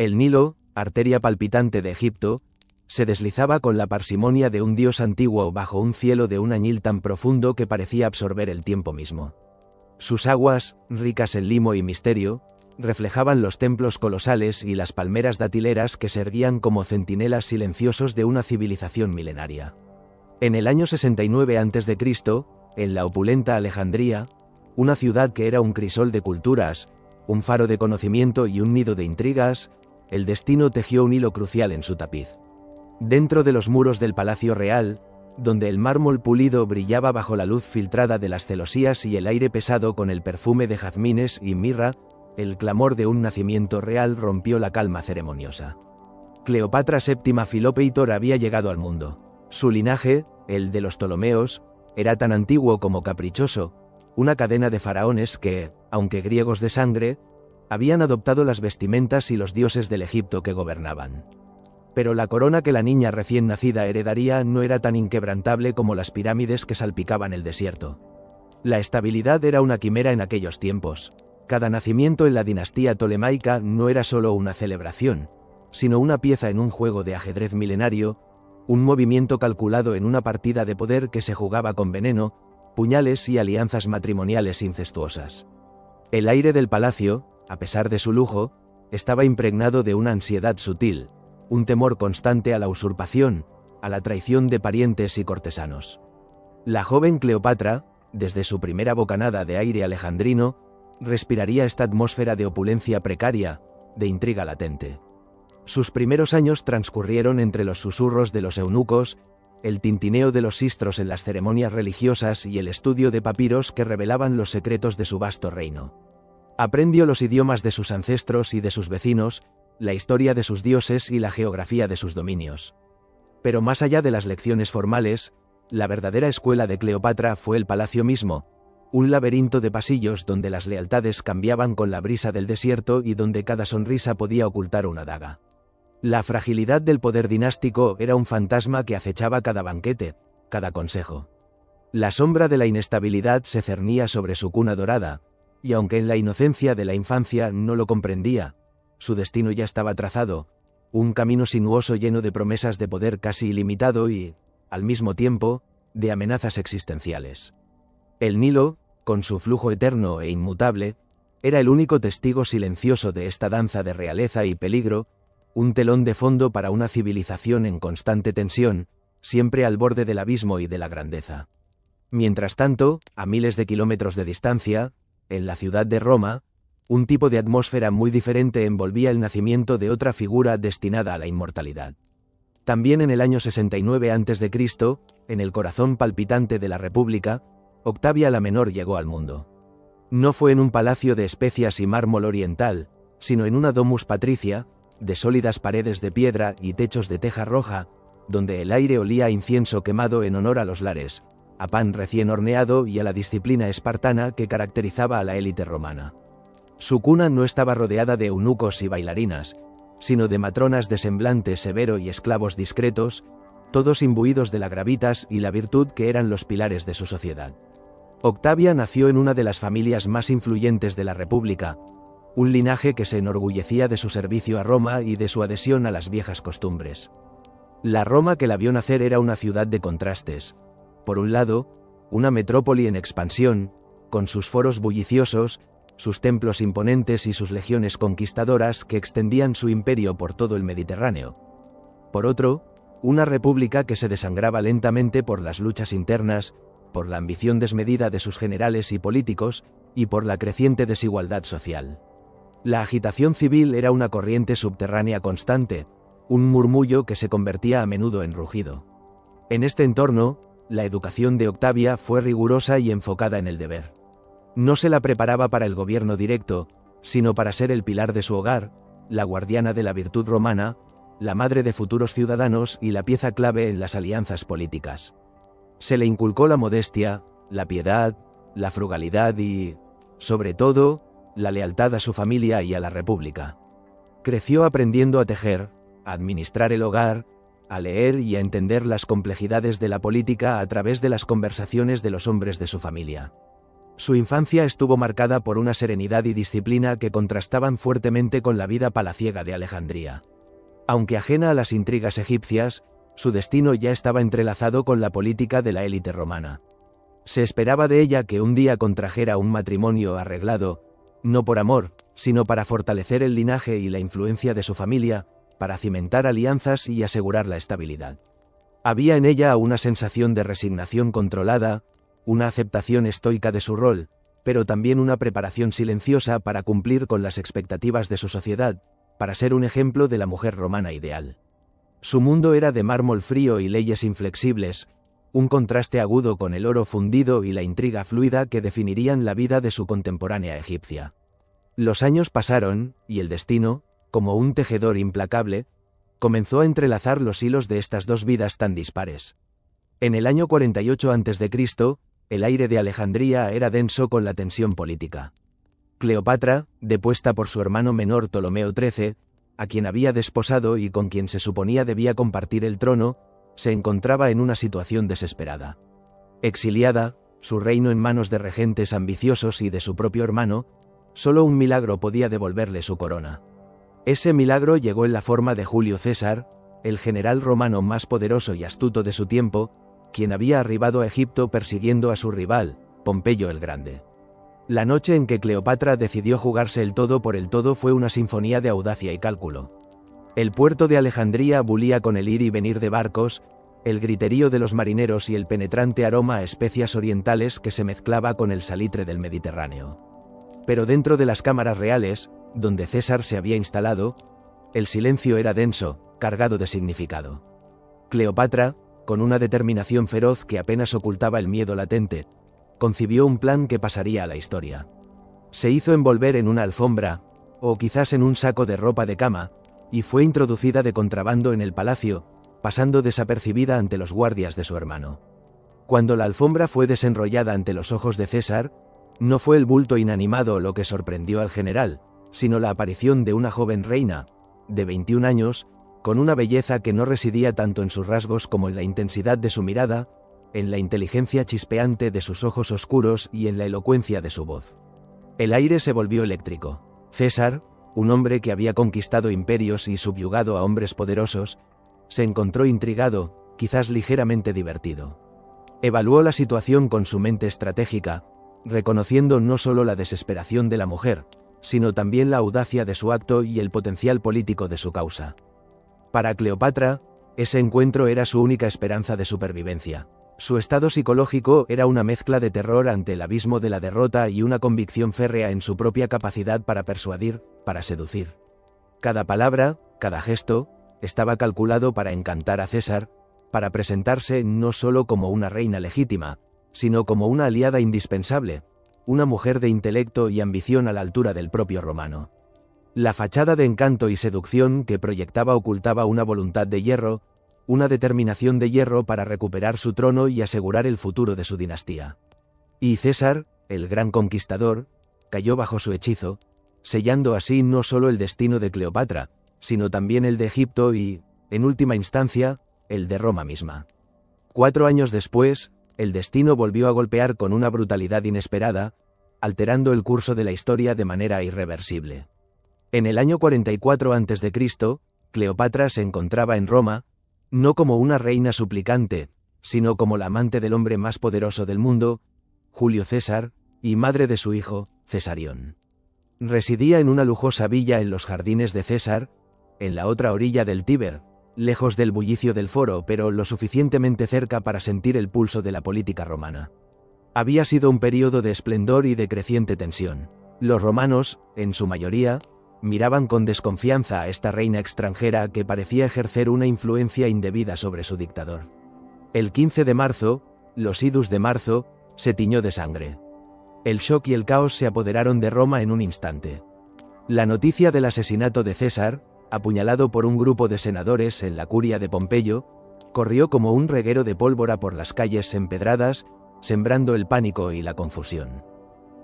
El Nilo, arteria palpitante de Egipto, se deslizaba con la parsimonia de un dios antiguo bajo un cielo de un añil tan profundo que parecía absorber el tiempo mismo. Sus aguas, ricas en limo y misterio, reflejaban los templos colosales y las palmeras datileras que se erguían como centinelas silenciosos de una civilización milenaria. En el año 69 a.C., en la opulenta Alejandría, una ciudad que era un crisol de culturas, un faro de conocimiento y un nido de intrigas, el destino tejió un hilo crucial en su tapiz. Dentro de los muros del Palacio Real, donde el mármol pulido brillaba bajo la luz filtrada de las celosías y el aire pesado con el perfume de jazmines y mirra, el clamor de un nacimiento real rompió la calma ceremoniosa. Cleopatra VII Filopeitor había llegado al mundo. Su linaje, el de los Ptolomeos, era tan antiguo como caprichoso, una cadena de faraones que, aunque griegos de sangre, habían adoptado las vestimentas y los dioses del Egipto que gobernaban. Pero la corona que la niña recién nacida heredaría no era tan inquebrantable como las pirámides que salpicaban el desierto. La estabilidad era una quimera en aquellos tiempos. Cada nacimiento en la dinastía tolemaica no era solo una celebración, sino una pieza en un juego de ajedrez milenario, un movimiento calculado en una partida de poder que se jugaba con veneno, puñales y alianzas matrimoniales incestuosas. El aire del palacio, a pesar de su lujo, estaba impregnado de una ansiedad sutil, un temor constante a la usurpación, a la traición de parientes y cortesanos. La joven Cleopatra, desde su primera bocanada de aire alejandrino, respiraría esta atmósfera de opulencia precaria, de intriga latente. Sus primeros años transcurrieron entre los susurros de los eunucos, el tintineo de los sistros en las ceremonias religiosas y el estudio de papiros que revelaban los secretos de su vasto reino. Aprendió los idiomas de sus ancestros y de sus vecinos, la historia de sus dioses y la geografía de sus dominios. Pero más allá de las lecciones formales, la verdadera escuela de Cleopatra fue el palacio mismo, un laberinto de pasillos donde las lealtades cambiaban con la brisa del desierto y donde cada sonrisa podía ocultar una daga. La fragilidad del poder dinástico era un fantasma que acechaba cada banquete, cada consejo. La sombra de la inestabilidad se cernía sobre su cuna dorada, y aunque en la inocencia de la infancia no lo comprendía, su destino ya estaba trazado, un camino sinuoso lleno de promesas de poder casi ilimitado y, al mismo tiempo, de amenazas existenciales. El Nilo, con su flujo eterno e inmutable, era el único testigo silencioso de esta danza de realeza y peligro, un telón de fondo para una civilización en constante tensión, siempre al borde del abismo y de la grandeza. Mientras tanto, a miles de kilómetros de distancia, en la ciudad de Roma, un tipo de atmósfera muy diferente envolvía el nacimiento de otra figura destinada a la inmortalidad. También en el año 69 a.C., en el corazón palpitante de la República, Octavia la Menor llegó al mundo. No fue en un palacio de especias y mármol oriental, sino en una domus patricia, de sólidas paredes de piedra y techos de teja roja, donde el aire olía a incienso quemado en honor a los lares, a pan recién horneado y a la disciplina espartana que caracterizaba a la élite romana. Su cuna no estaba rodeada de eunucos y bailarinas, sino de matronas de semblante severo y esclavos discretos, todos imbuidos de la gravitas y la virtud que eran los pilares de su sociedad. Octavia nació en una de las familias más influyentes de la República, un linaje que se enorgullecía de su servicio a Roma y de su adhesión a las viejas costumbres. La Roma que la vio nacer era una ciudad de contrastes. Por un lado, una metrópoli en expansión, con sus foros bulliciosos, sus templos imponentes y sus legiones conquistadoras que extendían su imperio por todo el Mediterráneo. Por otro, una república que se desangraba lentamente por las luchas internas, por la ambición desmedida de sus generales y políticos, y por la creciente desigualdad social. La agitación civil era una corriente subterránea constante, un murmullo que se convertía a menudo en rugido. En este entorno, la educación de Octavia fue rigurosa y enfocada en el deber. No se la preparaba para el gobierno directo, sino para ser el pilar de su hogar, la guardiana de la virtud romana, la madre de futuros ciudadanos y la pieza clave en las alianzas políticas. Se le inculcó la modestia, la piedad, la frugalidad y, sobre todo, la lealtad a su familia y a la República. Creció aprendiendo a tejer, a administrar el hogar, a leer y a entender las complejidades de la política a través de las conversaciones de los hombres de su familia. Su infancia estuvo marcada por una serenidad y disciplina que contrastaban fuertemente con la vida palaciega de Alejandría. Aunque ajena a las intrigas egipcias, su destino ya estaba entrelazado con la política de la élite romana. Se esperaba de ella que un día contrajera un matrimonio arreglado, no por amor, sino para fortalecer el linaje y la influencia de su familia, para cimentar alianzas y asegurar la estabilidad. Había en ella una sensación de resignación controlada, una aceptación estoica de su rol, pero también una preparación silenciosa para cumplir con las expectativas de su sociedad, para ser un ejemplo de la mujer romana ideal. Su mundo era de mármol frío y leyes inflexibles, un contraste agudo con el oro fundido y la intriga fluida que definirían la vida de su contemporánea egipcia. Los años pasaron, y el destino, como un tejedor implacable, comenzó a entrelazar los hilos de estas dos vidas tan dispares. En el año 48 a.C., el aire de Alejandría era denso con la tensión política. Cleopatra, depuesta por su hermano menor Ptolomeo XIII, a quien había desposado y con quien se suponía debía compartir el trono, se encontraba en una situación desesperada. Exiliada, su reino en manos de regentes ambiciosos y de su propio hermano, solo un milagro podía devolverle su corona. Ese milagro llegó en la forma de Julio César, el general romano más poderoso y astuto de su tiempo, quien había arribado a Egipto persiguiendo a su rival, Pompeyo el Grande. La noche en que Cleopatra decidió jugarse el todo por el todo fue una sinfonía de audacia y cálculo. El puerto de Alejandría bulía con el ir y venir de barcos, el griterío de los marineros y el penetrante aroma a especias orientales que se mezclaba con el salitre del Mediterráneo. Pero dentro de las cámaras reales, donde César se había instalado, el silencio era denso, cargado de significado. Cleopatra, con una determinación feroz que apenas ocultaba el miedo latente, concibió un plan que pasaría a la historia. Se hizo envolver en una alfombra, o quizás en un saco de ropa de cama, y fue introducida de contrabando en el palacio, pasando desapercibida ante los guardias de su hermano. Cuando la alfombra fue desenrollada ante los ojos de César, no fue el bulto inanimado lo que sorprendió al general, sino la aparición de una joven reina, de 21 años, con una belleza que no residía tanto en sus rasgos como en la intensidad de su mirada, en la inteligencia chispeante de sus ojos oscuros y en la elocuencia de su voz. El aire se volvió eléctrico. César, un hombre que había conquistado imperios y subyugado a hombres poderosos, se encontró intrigado, quizás ligeramente divertido. Evaluó la situación con su mente estratégica, reconociendo no solo la desesperación de la mujer, sino también la audacia de su acto y el potencial político de su causa. Para Cleopatra, ese encuentro era su única esperanza de supervivencia. Su estado psicológico era una mezcla de terror ante el abismo de la derrota y una convicción férrea en su propia capacidad para persuadir, para seducir. Cada palabra, cada gesto, estaba calculado para encantar a César, para presentarse no solo como una reina legítima, sino como una aliada indispensable, una mujer de intelecto y ambición a la altura del propio romano. La fachada de encanto y seducción que proyectaba ocultaba una voluntad de hierro, una determinación de hierro para recuperar su trono y asegurar el futuro de su dinastía. Y César, el gran conquistador, cayó bajo su hechizo, sellando así no solo el destino de Cleopatra, sino también el de Egipto y, en última instancia, el de Roma misma. 4 años después, el destino volvió a golpear con una brutalidad inesperada, alterando el curso de la historia de manera irreversible. En el año 44 a.C., Cleopatra se encontraba en Roma, no como una reina suplicante, sino como la amante del hombre más poderoso del mundo, Julio César, y madre de su hijo, Cesarión. Residía en una lujosa villa en los jardines de César, en la otra orilla del Tíber, lejos del bullicio del foro, pero lo suficientemente cerca para sentir el pulso de la política romana. Había sido un período de esplendor y de creciente tensión. Los romanos, en su mayoría, miraban con desconfianza a esta reina extranjera que parecía ejercer una influencia indebida sobre su dictador. El 15 de marzo, los idus de marzo, se tiñó de sangre. El shock y el caos se apoderaron de Roma en un instante. La noticia del asesinato de César, apuñalado por un grupo de senadores en la curia de Pompeyo, corrió como un reguero de pólvora por las calles empedradas, sembrando el pánico y la confusión.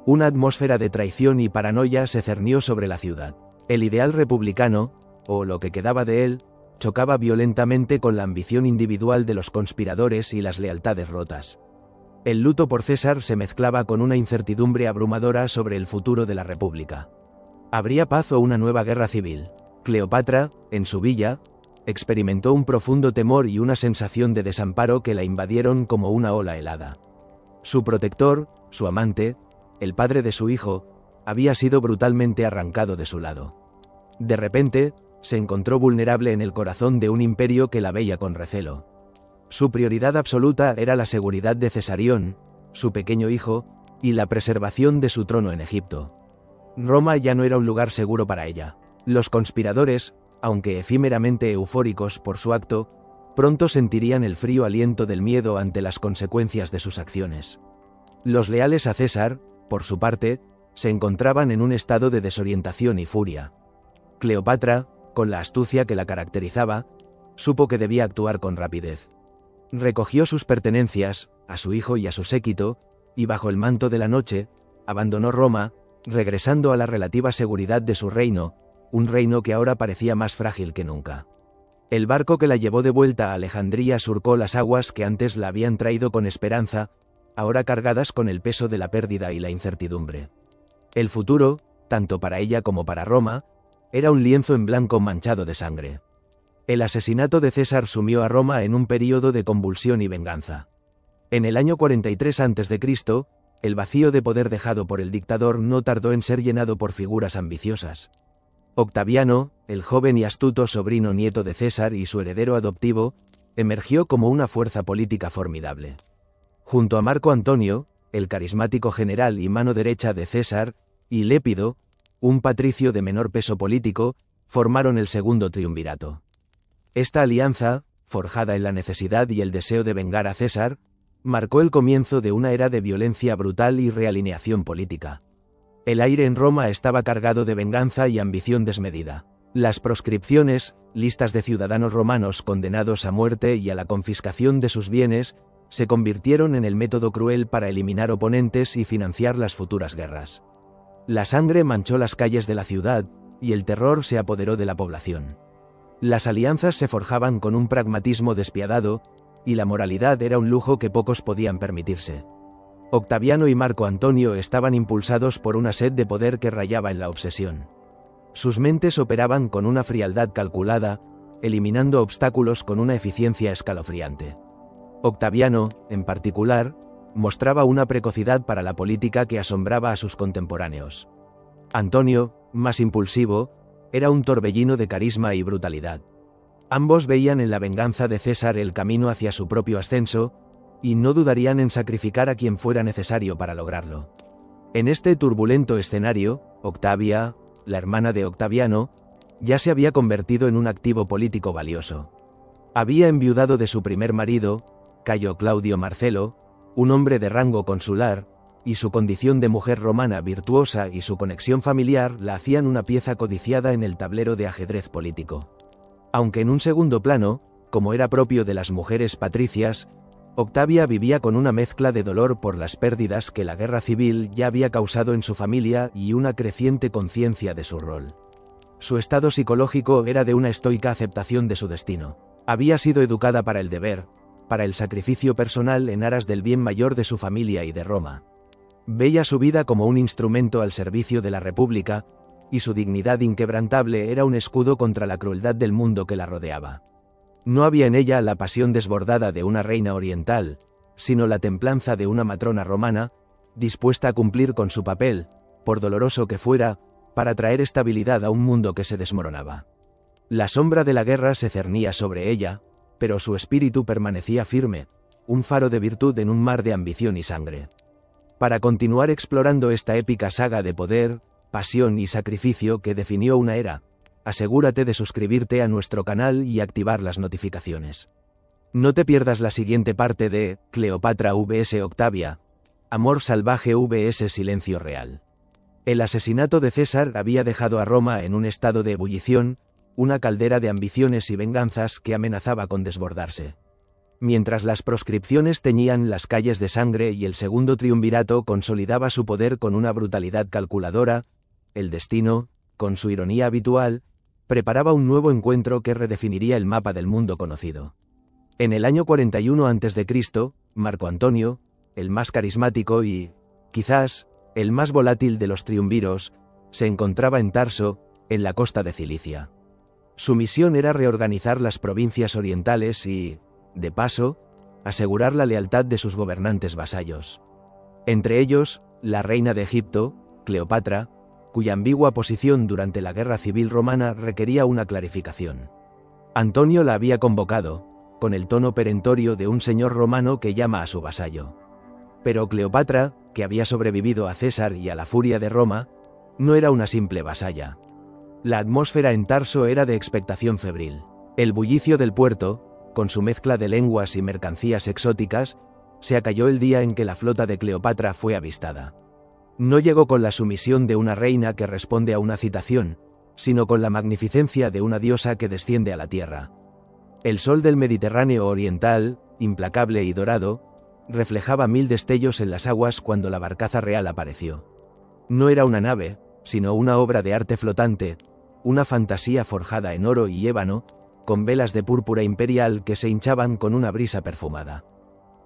Una atmósfera de traición y paranoia se cernió sobre la ciudad. El ideal republicano, o lo que quedaba de él, chocaba violentamente con la ambición individual de los conspiradores y las lealtades rotas. El luto por César se mezclaba con una incertidumbre abrumadora sobre el futuro de la República. ¿Habría paz o una nueva guerra civil? Cleopatra, en su villa, experimentó un profundo temor y una sensación de desamparo que la invadieron como una ola helada. Su protector, su amante, el padre de su hijo, había sido brutalmente arrancado de su lado. De repente, se encontró vulnerable en el corazón de un imperio que la veía con recelo. Su prioridad absoluta era la seguridad de Cesarión, su pequeño hijo, y la preservación de su trono en Egipto. Roma ya no era un lugar seguro para ella. Los conspiradores, aunque efímeramente eufóricos por su acto, pronto sentirían el frío aliento del miedo ante las consecuencias de sus acciones. Los leales a César, por su parte, se encontraban en un estado de desorientación y furia. Cleopatra, con la astucia que la caracterizaba, supo que debía actuar con rapidez. Recogió sus pertenencias, a su hijo y a su séquito, y bajo el manto de la noche, abandonó Roma, regresando a la relativa seguridad de su reino, un reino que ahora parecía más frágil que nunca. El barco que la llevó de vuelta a Alejandría surcó las aguas que antes la habían traído con esperanza, ahora cargadas con el peso de la pérdida y la incertidumbre. El futuro, tanto para ella como para Roma, era un lienzo en blanco manchado de sangre. El asesinato de César sumió a Roma en un período de convulsión y venganza. En el año 43 a.C., el vacío de poder dejado por el dictador no tardó en ser llenado por figuras ambiciosas. Octaviano, el joven y astuto sobrino nieto de César y su heredero adoptivo, emergió como una fuerza política formidable. Junto a Marco Antonio, el carismático general y mano derecha de César, y Lépido, un patricio de menor peso político, formaron el segundo triunvirato. Esta alianza, forjada en la necesidad y el deseo de vengar a César, marcó el comienzo de una era de violencia brutal y realineación política. El aire en Roma estaba cargado de venganza y ambición desmedida. Las proscripciones, listas de ciudadanos romanos condenados a muerte y a la confiscación de sus bienes, se convirtieron en el método cruel para eliminar oponentes y financiar las futuras guerras. La sangre manchó las calles de la ciudad, y el terror se apoderó de la población. Las alianzas se forjaban con un pragmatismo despiadado, y la moralidad era un lujo que pocos podían permitirse. Octaviano y Marco Antonio estaban impulsados por una sed de poder que rayaba en la obsesión. Sus mentes operaban con una frialdad calculada, eliminando obstáculos con una eficiencia escalofriante. Octaviano, en particular, mostraba una precocidad para la política que asombraba a sus contemporáneos. Antonio, más impulsivo, era un torbellino de carisma y brutalidad. Ambos veían en la venganza de César el camino hacia su propio ascenso, y no dudarían en sacrificar a quien fuera necesario para lograrlo. En este turbulento escenario, Octavia, la hermana de Octaviano, ya se había convertido en un activo político valioso. Había enviudado de su primer marido, Cayo Claudio Marcelo, un hombre de rango consular, y su condición de mujer romana virtuosa y su conexión familiar la hacían una pieza codiciada en el tablero de ajedrez político. Aunque en un segundo plano, como era propio de las mujeres patricias, Octavia vivía con una mezcla de dolor por las pérdidas que la guerra civil ya había causado en su familia y una creciente conciencia de su rol. Su estado psicológico era de una estoica aceptación de su destino. Había sido educada para el deber, para el sacrificio personal en aras del bien mayor de su familia y de Roma. Veía su vida como un instrumento al servicio de la República, y su dignidad inquebrantable era un escudo contra la crueldad del mundo que la rodeaba. No había en ella la pasión desbordada de una reina oriental, sino la templanza de una matrona romana, dispuesta a cumplir con su papel, por doloroso que fuera, para traer estabilidad a un mundo que se desmoronaba. La sombra de la guerra se cernía sobre ella, pero su espíritu permanecía firme, un faro de virtud en un mar de ambición y sangre. Para continuar explorando esta épica saga de poder, pasión y sacrificio que definió una era, asegúrate de suscribirte a nuestro canal y activar las notificaciones. No te pierdas la siguiente parte de Cleopatra vs Octavia, Amor salvaje vs Silencio real. El asesinato de César había dejado a Roma en un estado de ebullición, una caldera de ambiciones y venganzas que amenazaba con desbordarse. Mientras las proscripciones teñían las calles de sangre y el segundo triunvirato consolidaba su poder con una brutalidad calculadora, el destino, con su ironía habitual, preparaba un nuevo encuentro que redefiniría el mapa del mundo conocido. En el año 41 a.C., Marco Antonio, el más carismático y, quizás, el más volátil de los triunviros, se encontraba en Tarso, en la costa de Cilicia. Su misión era reorganizar las provincias orientales y, de paso, asegurar la lealtad de sus gobernantes vasallos. Entre ellos, la reina de Egipto, Cleopatra, cuya ambigua posición durante la guerra civil romana requería una clarificación. Antonio la había convocado, con el tono perentorio de un señor romano que llama a su vasallo. Pero Cleopatra, que había sobrevivido a César y a la furia de Roma, no era una simple vasalla. La atmósfera en Tarso era de expectación febril. El bullicio del puerto, con su mezcla de lenguas y mercancías exóticas, se acalló el día en que la flota de Cleopatra fue avistada. No llegó con la sumisión de una reina que responde a una citación, sino con la magnificencia de una diosa que desciende a la tierra. El sol del Mediterráneo oriental, implacable y dorado, reflejaba 1000 destellos en las aguas cuando la barcaza real apareció. No era una nave, sino una obra de arte flotante, una fantasía forjada en oro y ébano, con velas de púrpura imperial que se hinchaban con una brisa perfumada.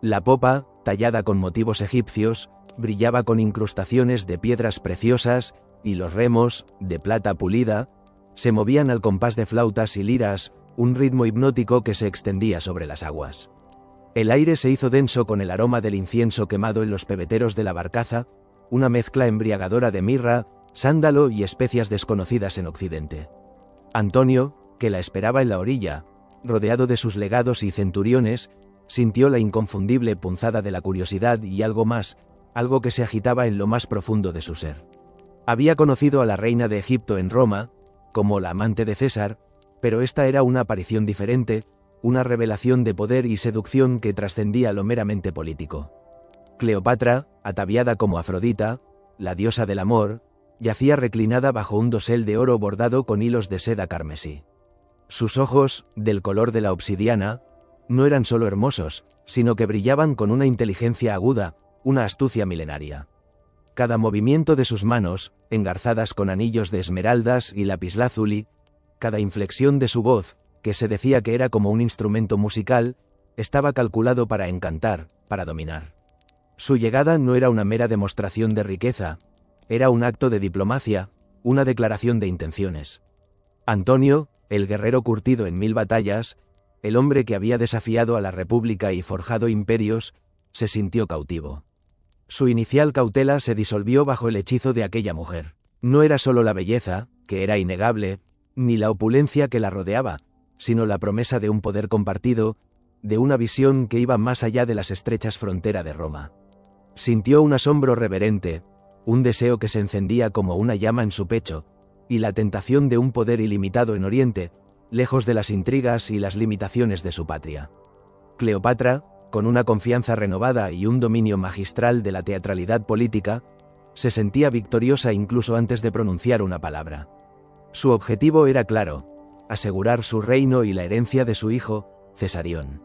La popa, tallada con motivos egipcios, brillaba con incrustaciones de piedras preciosas, y los remos, de plata pulida, se movían al compás de flautas y liras, un ritmo hipnótico que se extendía sobre las aguas. El aire se hizo denso con el aroma del incienso quemado en los pebeteros de la barcaza, una mezcla embriagadora de mirra, sándalo y especias desconocidas en Occidente. Antonio, que la esperaba en la orilla, rodeado de sus legados y centuriones, sintió la inconfundible punzada de la curiosidad y algo más, algo que se agitaba en lo más profundo de su ser. Había conocido a la reina de Egipto en Roma, como la amante de César, pero esta era una aparición diferente, una revelación de poder y seducción que trascendía lo meramente político. Cleopatra, ataviada como Afrodita, la diosa del amor, yacía reclinada bajo un dosel de oro bordado con hilos de seda carmesí. Sus ojos, del color de la obsidiana, no eran solo hermosos, sino que brillaban con una inteligencia aguda, una astucia milenaria. Cada movimiento de sus manos, engarzadas con anillos de esmeraldas y lapislázuli, cada inflexión de su voz, que se decía que era como un instrumento musical, estaba calculado para encantar, para dominar. Su llegada no era una mera demostración de riqueza, era un acto de diplomacia, una declaración de intenciones. Antonio, el guerrero curtido en 1000 batallas, el hombre que había desafiado a la República y forjado imperios, se sintió cautivo. Su inicial cautela se disolvió bajo el hechizo de aquella mujer. No era solo la belleza, que era innegable, ni la opulencia que la rodeaba, sino la promesa de un poder compartido, de una visión que iba más allá de las estrechas fronteras de Roma. Sintió un asombro reverente, un deseo que se encendía como una llama en su pecho, y la tentación de un poder ilimitado en Oriente, lejos de las intrigas y las limitaciones de su patria. Cleopatra, con una confianza renovada y un dominio magistral de la teatralidad política, se sentía victoriosa incluso antes de pronunciar una palabra. Su objetivo era claro: asegurar su reino y la herencia de su hijo, Cesarión.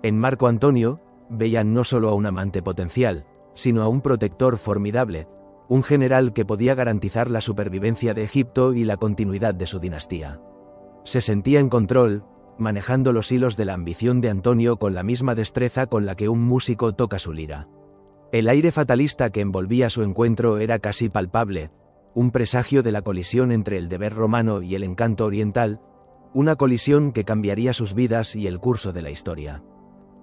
En Marco Antonio, veían no solo a un amante potencial, sino a un protector formidable, un general que podía garantizar la supervivencia de Egipto y la continuidad de su dinastía. Se sentía en control, manejando los hilos de la ambición de Antonio con la misma destreza con la que un músico toca su lira. El aire fatalista que envolvía su encuentro era casi palpable, un presagio de la colisión entre el deber romano y el encanto oriental, una colisión que cambiaría sus vidas y el curso de la historia.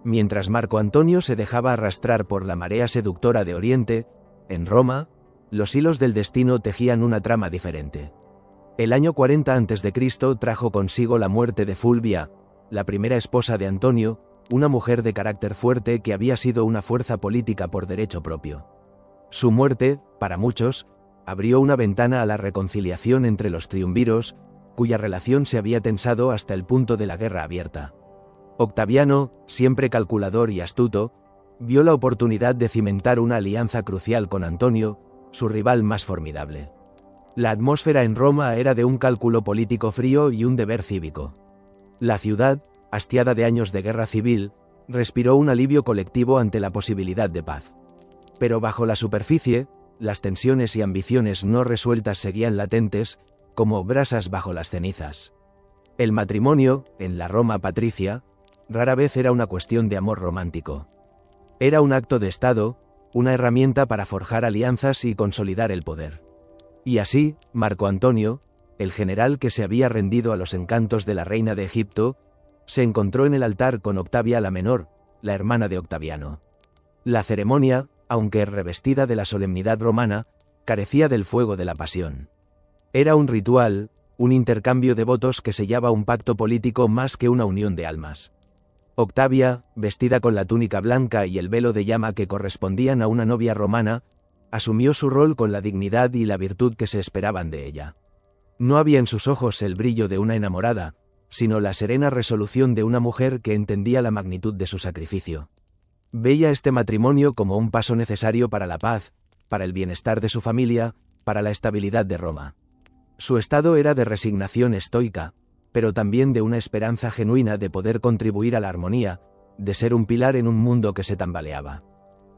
Mientras Marco Antonio se dejaba arrastrar por la marea seductora de Oriente, en Roma, los hilos del destino tejían una trama diferente. El año 40 a.C. trajo consigo la muerte de Fulvia, la primera esposa de Antonio, una mujer de carácter fuerte que había sido una fuerza política por derecho propio. Su muerte, para muchos, abrió una ventana a la reconciliación entre los triunviros, cuya relación se había tensado hasta el punto de la guerra abierta. Octaviano, siempre calculador y astuto, vio la oportunidad de cimentar una alianza crucial con Antonio, su rival más formidable. La atmósfera en Roma era de un cálculo político frío y un deber cívico. La ciudad, hastiada de años de guerra civil, respiró un alivio colectivo ante la posibilidad de paz. Pero bajo la superficie, las tensiones y ambiciones no resueltas seguían latentes, como brasas bajo las cenizas. El matrimonio, en la Roma patricia, rara vez era una cuestión de amor romántico. Era un acto de Estado, una herramienta para forjar alianzas y consolidar el poder. Y así, Marco Antonio, el general que se había rendido a los encantos de la reina de Egipto, se encontró en el altar con Octavia la Menor, la hermana de Octaviano. La ceremonia, aunque revestida de la solemnidad romana, carecía del fuego de la pasión. Era un ritual, un intercambio de votos que sellaba un pacto político más que una unión de almas. Octavia, vestida con la túnica blanca y el velo de llama que correspondían a una novia romana, asumió su rol con la dignidad y la virtud que se esperaban de ella. No había en sus ojos el brillo de una enamorada, sino la serena resolución de una mujer que entendía la magnitud de su sacrificio. Veía este matrimonio como un paso necesario para la paz, para el bienestar de su familia, para la estabilidad de Roma. Su estado era de resignación estoica, pero también de una esperanza genuina de poder contribuir a la armonía, de ser un pilar en un mundo que se tambaleaba.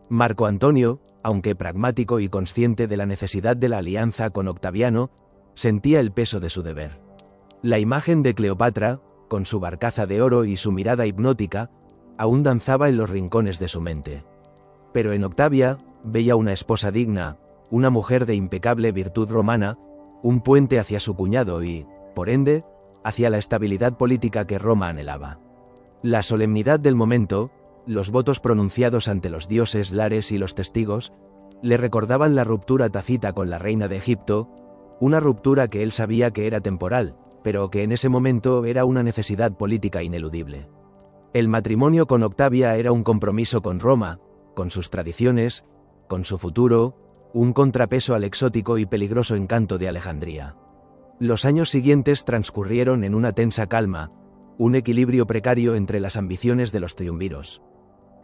Marco Antonio, aunque pragmático y consciente de la necesidad de la alianza con Octaviano, sentía el peso de su deber. La imagen de Cleopatra, con su barcaza de oro y su mirada hipnótica, aún danzaba en los rincones de su mente. Pero en Octavia, veía una esposa digna, una mujer de impecable virtud romana, un puente hacia su cuñado y, por ende, hacia la estabilidad política que Roma anhelaba. La solemnidad del momento, los votos pronunciados ante los dioses Lares y los testigos, le recordaban la ruptura tácita con la reina de Egipto, una ruptura que él sabía que era temporal, pero que en ese momento era una necesidad política ineludible. El matrimonio con Octavia era un compromiso con Roma, con sus tradiciones, con su futuro, un contrapeso al exótico y peligroso encanto de Alejandría. Los años siguientes transcurrieron en una tensa calma, un equilibrio precario entre las ambiciones de los triunviros.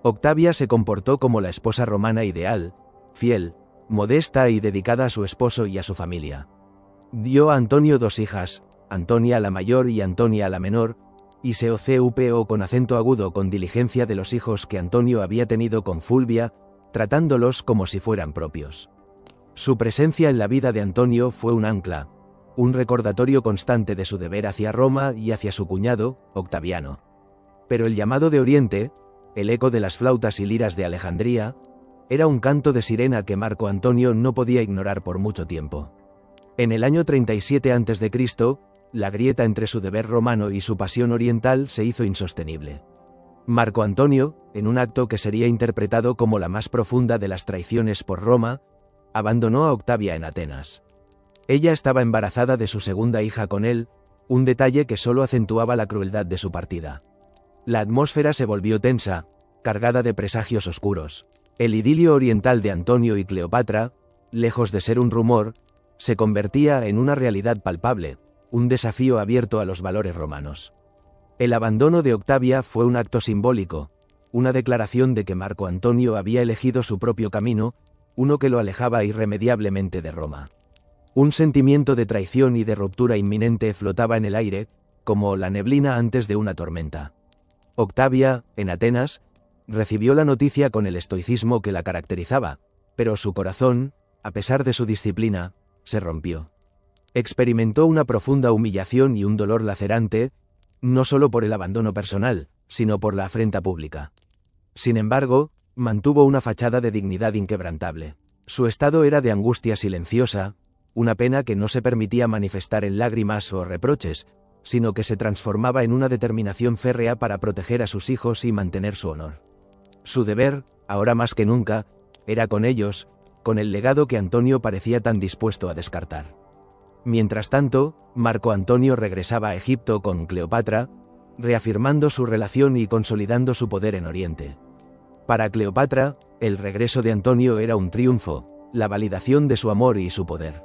Octavia se comportó como la esposa romana ideal, fiel, modesta y dedicada a su esposo y a su familia. Dio a Antonio 2 hijas, Antonia la mayor y Antonia la menor, y se ocupó con acento agudo con diligencia de los hijos que Antonio había tenido con Fulvia, tratándolos como si fueran propios. Su presencia en la vida de Antonio fue un ancla, un recordatorio constante de su deber hacia Roma y hacia su cuñado, Octaviano. Pero el llamado de Oriente, el eco de las flautas y liras de Alejandría, era un canto de sirena que Marco Antonio no podía ignorar por mucho tiempo. En el año 37 a.C., la grieta entre su deber romano y su pasión oriental se hizo insostenible. Marco Antonio, en un acto que sería interpretado como la más profunda de las traiciones por Roma, abandonó a Octavia en Atenas. Ella estaba embarazada de su segunda hija con él, un detalle que solo acentuaba la crueldad de su partida. La atmósfera se volvió tensa, cargada de presagios oscuros. El idilio oriental de Antonio y Cleopatra, lejos de ser un rumor, se convertía en una realidad palpable, un desafío abierto a los valores romanos. El abandono de Octavia fue un acto simbólico, una declaración de que Marco Antonio había elegido su propio camino, uno que lo alejaba irremediablemente de Roma. Un sentimiento de traición y de ruptura inminente flotaba en el aire, como la neblina antes de una tormenta. Octavia, en Atenas, recibió la noticia con el estoicismo que la caracterizaba, pero su corazón, a pesar de su disciplina, se rompió. Experimentó una profunda humillación y un dolor lacerante, no solo por el abandono personal, sino por la afrenta pública. Sin embargo, mantuvo una fachada de dignidad inquebrantable. Su estado era de angustia silenciosa, una pena que no se permitía manifestar en lágrimas o reproches, sino que se transformaba en una determinación férrea para proteger a sus hijos y mantener su honor. Su deber, ahora más que nunca, era con ellos, con el legado que Antonio parecía tan dispuesto a descartar. Mientras tanto, Marco Antonio regresaba a Egipto con Cleopatra, reafirmando su relación y consolidando su poder en Oriente. Para Cleopatra, el regreso de Antonio era un triunfo, la validación de su amor y su poder.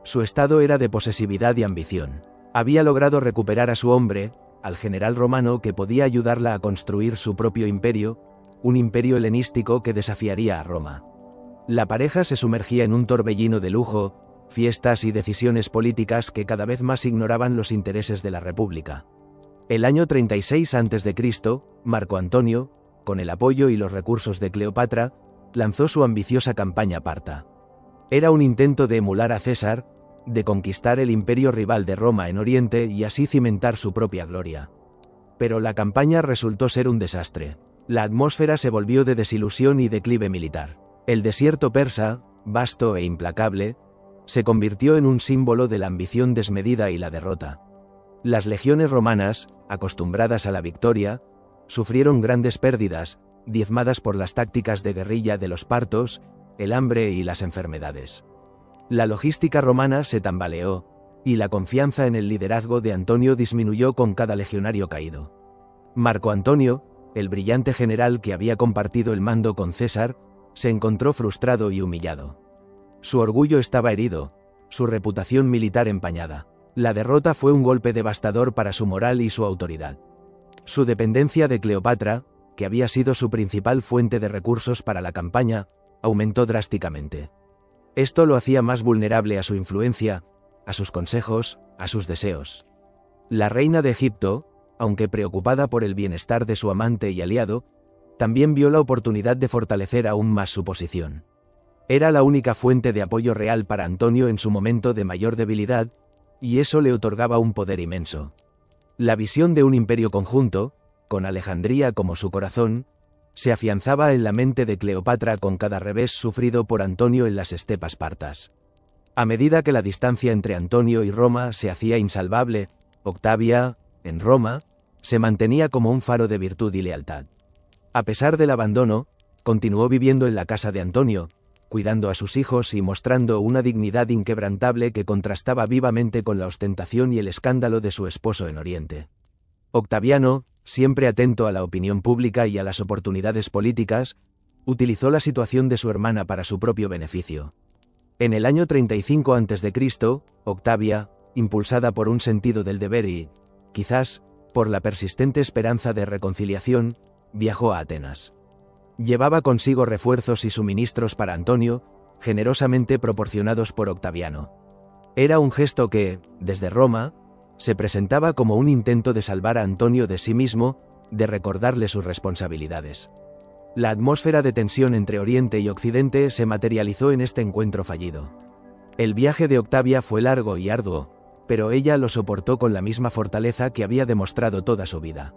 Su estado era de posesividad y ambición. Había logrado recuperar a su hombre, al general romano que podía ayudarla a construir su propio imperio, un imperio helenístico que desafiaría a Roma. La pareja se sumergía en un torbellino de lujo, fiestas y decisiones políticas que cada vez más ignoraban los intereses de la República. El año 36 a.C., Marco Antonio, con el apoyo y los recursos de Cleopatra, lanzó su ambiciosa campaña parta. Era un intento de emular a César, de conquistar el imperio rival de Roma en Oriente y así cimentar su propia gloria. Pero la campaña resultó ser un desastre. La atmósfera se volvió de desilusión y declive militar. El desierto persa, vasto e implacable, se convirtió en un símbolo de la ambición desmedida y la derrota. Las legiones romanas, acostumbradas a la victoria, sufrieron grandes pérdidas, diezmadas por las tácticas de guerrilla de los partos, el hambre y las enfermedades. La logística romana se tambaleó, y la confianza en el liderazgo de Antonio disminuyó con cada legionario caído. Marco Antonio, el brillante general que había compartido el mando con César, se encontró frustrado y humillado. Su orgullo estaba herido, su reputación militar empañada. La derrota fue un golpe devastador para su moral y su autoridad. Su dependencia de Cleopatra, que había sido su principal fuente de recursos para la campaña, aumentó drásticamente. Esto lo hacía más vulnerable a su influencia, a sus consejos, a sus deseos. La reina de Egipto, aunque preocupada por el bienestar de su amante y aliado, también vio la oportunidad de fortalecer aún más su posición. Era la única fuente de apoyo real para Antonio en su momento de mayor debilidad, y eso le otorgaba un poder inmenso. La visión de un imperio conjunto, con Alejandría como su corazón, se afianzaba en la mente de Cleopatra con cada revés sufrido por Antonio en las estepas partas. A medida que la distancia entre Antonio y Roma se hacía insalvable, Octavia, en Roma, se mantenía como un faro de virtud y lealtad. A pesar del abandono, continuó viviendo en la casa de Antonio, cuidando a sus hijos y mostrando una dignidad inquebrantable que contrastaba vivamente con la ostentación y el escándalo de su esposo en Oriente. Octaviano, siempre atento a la opinión pública y a las oportunidades políticas, utilizó la situación de su hermana para su propio beneficio. En el año 35 a.C., Octavia, impulsada por un sentido del deber y, quizás, por la persistente esperanza de reconciliación, viajó a Atenas. Llevaba consigo refuerzos y suministros para Antonio, generosamente proporcionados por Octaviano. Era un gesto que, desde Roma, se presentaba como un intento de salvar a Antonio de sí mismo, de recordarle sus responsabilidades. La atmósfera de tensión entre Oriente y Occidente se materializó en este encuentro fallido. El viaje de Octavia fue largo y arduo, pero ella lo soportó con la misma fortaleza que había demostrado toda su vida.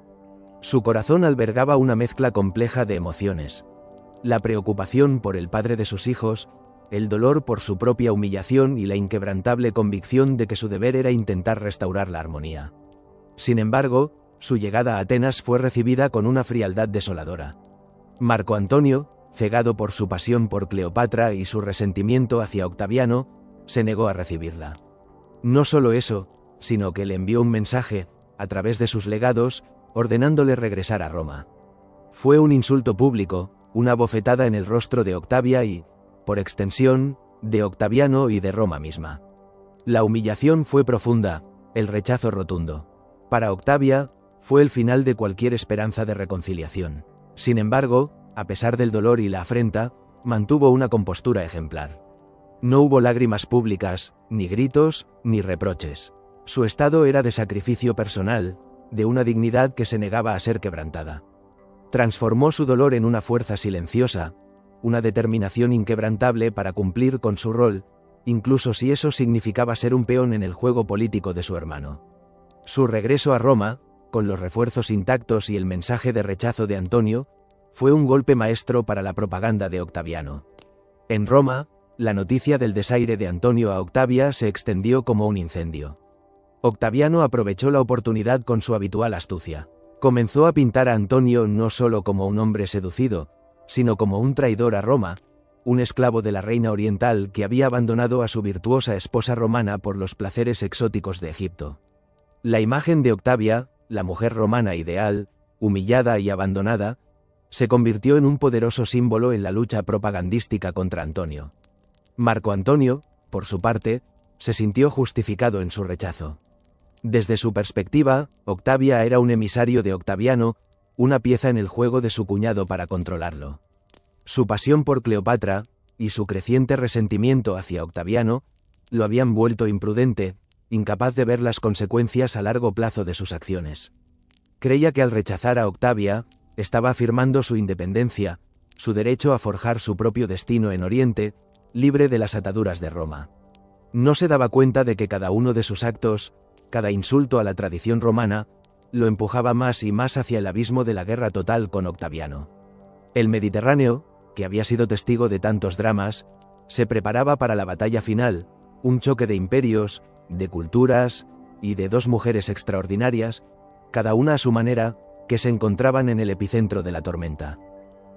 Su corazón albergaba una mezcla compleja de emociones: la preocupación por el padre de sus hijos, el dolor por su propia humillación y la inquebrantable convicción de que su deber era intentar restaurar la armonía. Sin embargo, su llegada a Atenas fue recibida con una frialdad desoladora. Marco Antonio, cegado por su pasión por Cleopatra y su resentimiento hacia Octaviano, se negó a recibirla. No solo eso, sino que le envió un mensaje, a través de sus legados, ordenándole regresar a Roma. Fue un insulto público, una bofetada en el rostro de Octavia y, por extensión, de Octaviano y de Roma misma. La humillación fue profunda, el rechazo rotundo. Para Octavia, fue el final de cualquier esperanza de reconciliación. Sin embargo, a pesar del dolor y la afrenta, mantuvo una compostura ejemplar. No hubo lágrimas públicas, ni gritos, ni reproches. Su estado era de sacrificio personal, de una dignidad que se negaba a ser quebrantada. Transformó su dolor en una fuerza silenciosa, una determinación inquebrantable para cumplir con su rol, incluso si eso significaba ser un peón en el juego político de su hermano. Su regreso a Roma, con los refuerzos intactos y el mensaje de rechazo de Antonio, fue un golpe maestro para la propaganda de Octaviano. En Roma, la noticia del desaire de Antonio a Octavia se extendió como un incendio. Octaviano aprovechó la oportunidad con su habitual astucia. Comenzó a pintar a Antonio no solo como un hombre seducido, sino como un traidor a Roma, un esclavo de la reina oriental que había abandonado a su virtuosa esposa romana por los placeres exóticos de Egipto. La imagen de Octavia, la mujer romana ideal, humillada y abandonada, se convirtió en un poderoso símbolo en la lucha propagandística contra Antonio. Marco Antonio, por su parte, se sintió justificado en su rechazo. Desde su perspectiva, Octavia era un emisario de Octaviano, una pieza en el juego de su cuñado para controlarlo. Su pasión por Cleopatra, y su creciente resentimiento hacia Octaviano, lo habían vuelto imprudente, incapaz de ver las consecuencias a largo plazo de sus acciones. Creía que al rechazar a Octavia, estaba afirmando su independencia, su derecho a forjar su propio destino en Oriente, libre de las ataduras de Roma. No se daba cuenta de que cada uno de sus actos, cada insulto a la tradición romana, lo empujaba más y más hacia el abismo de la guerra total con Octaviano. El Mediterráneo, que había sido testigo de tantos dramas, se preparaba para la batalla final, un choque de imperios, de culturas y de dos mujeres extraordinarias, cada una a su manera, que se encontraban en el epicentro de la tormenta.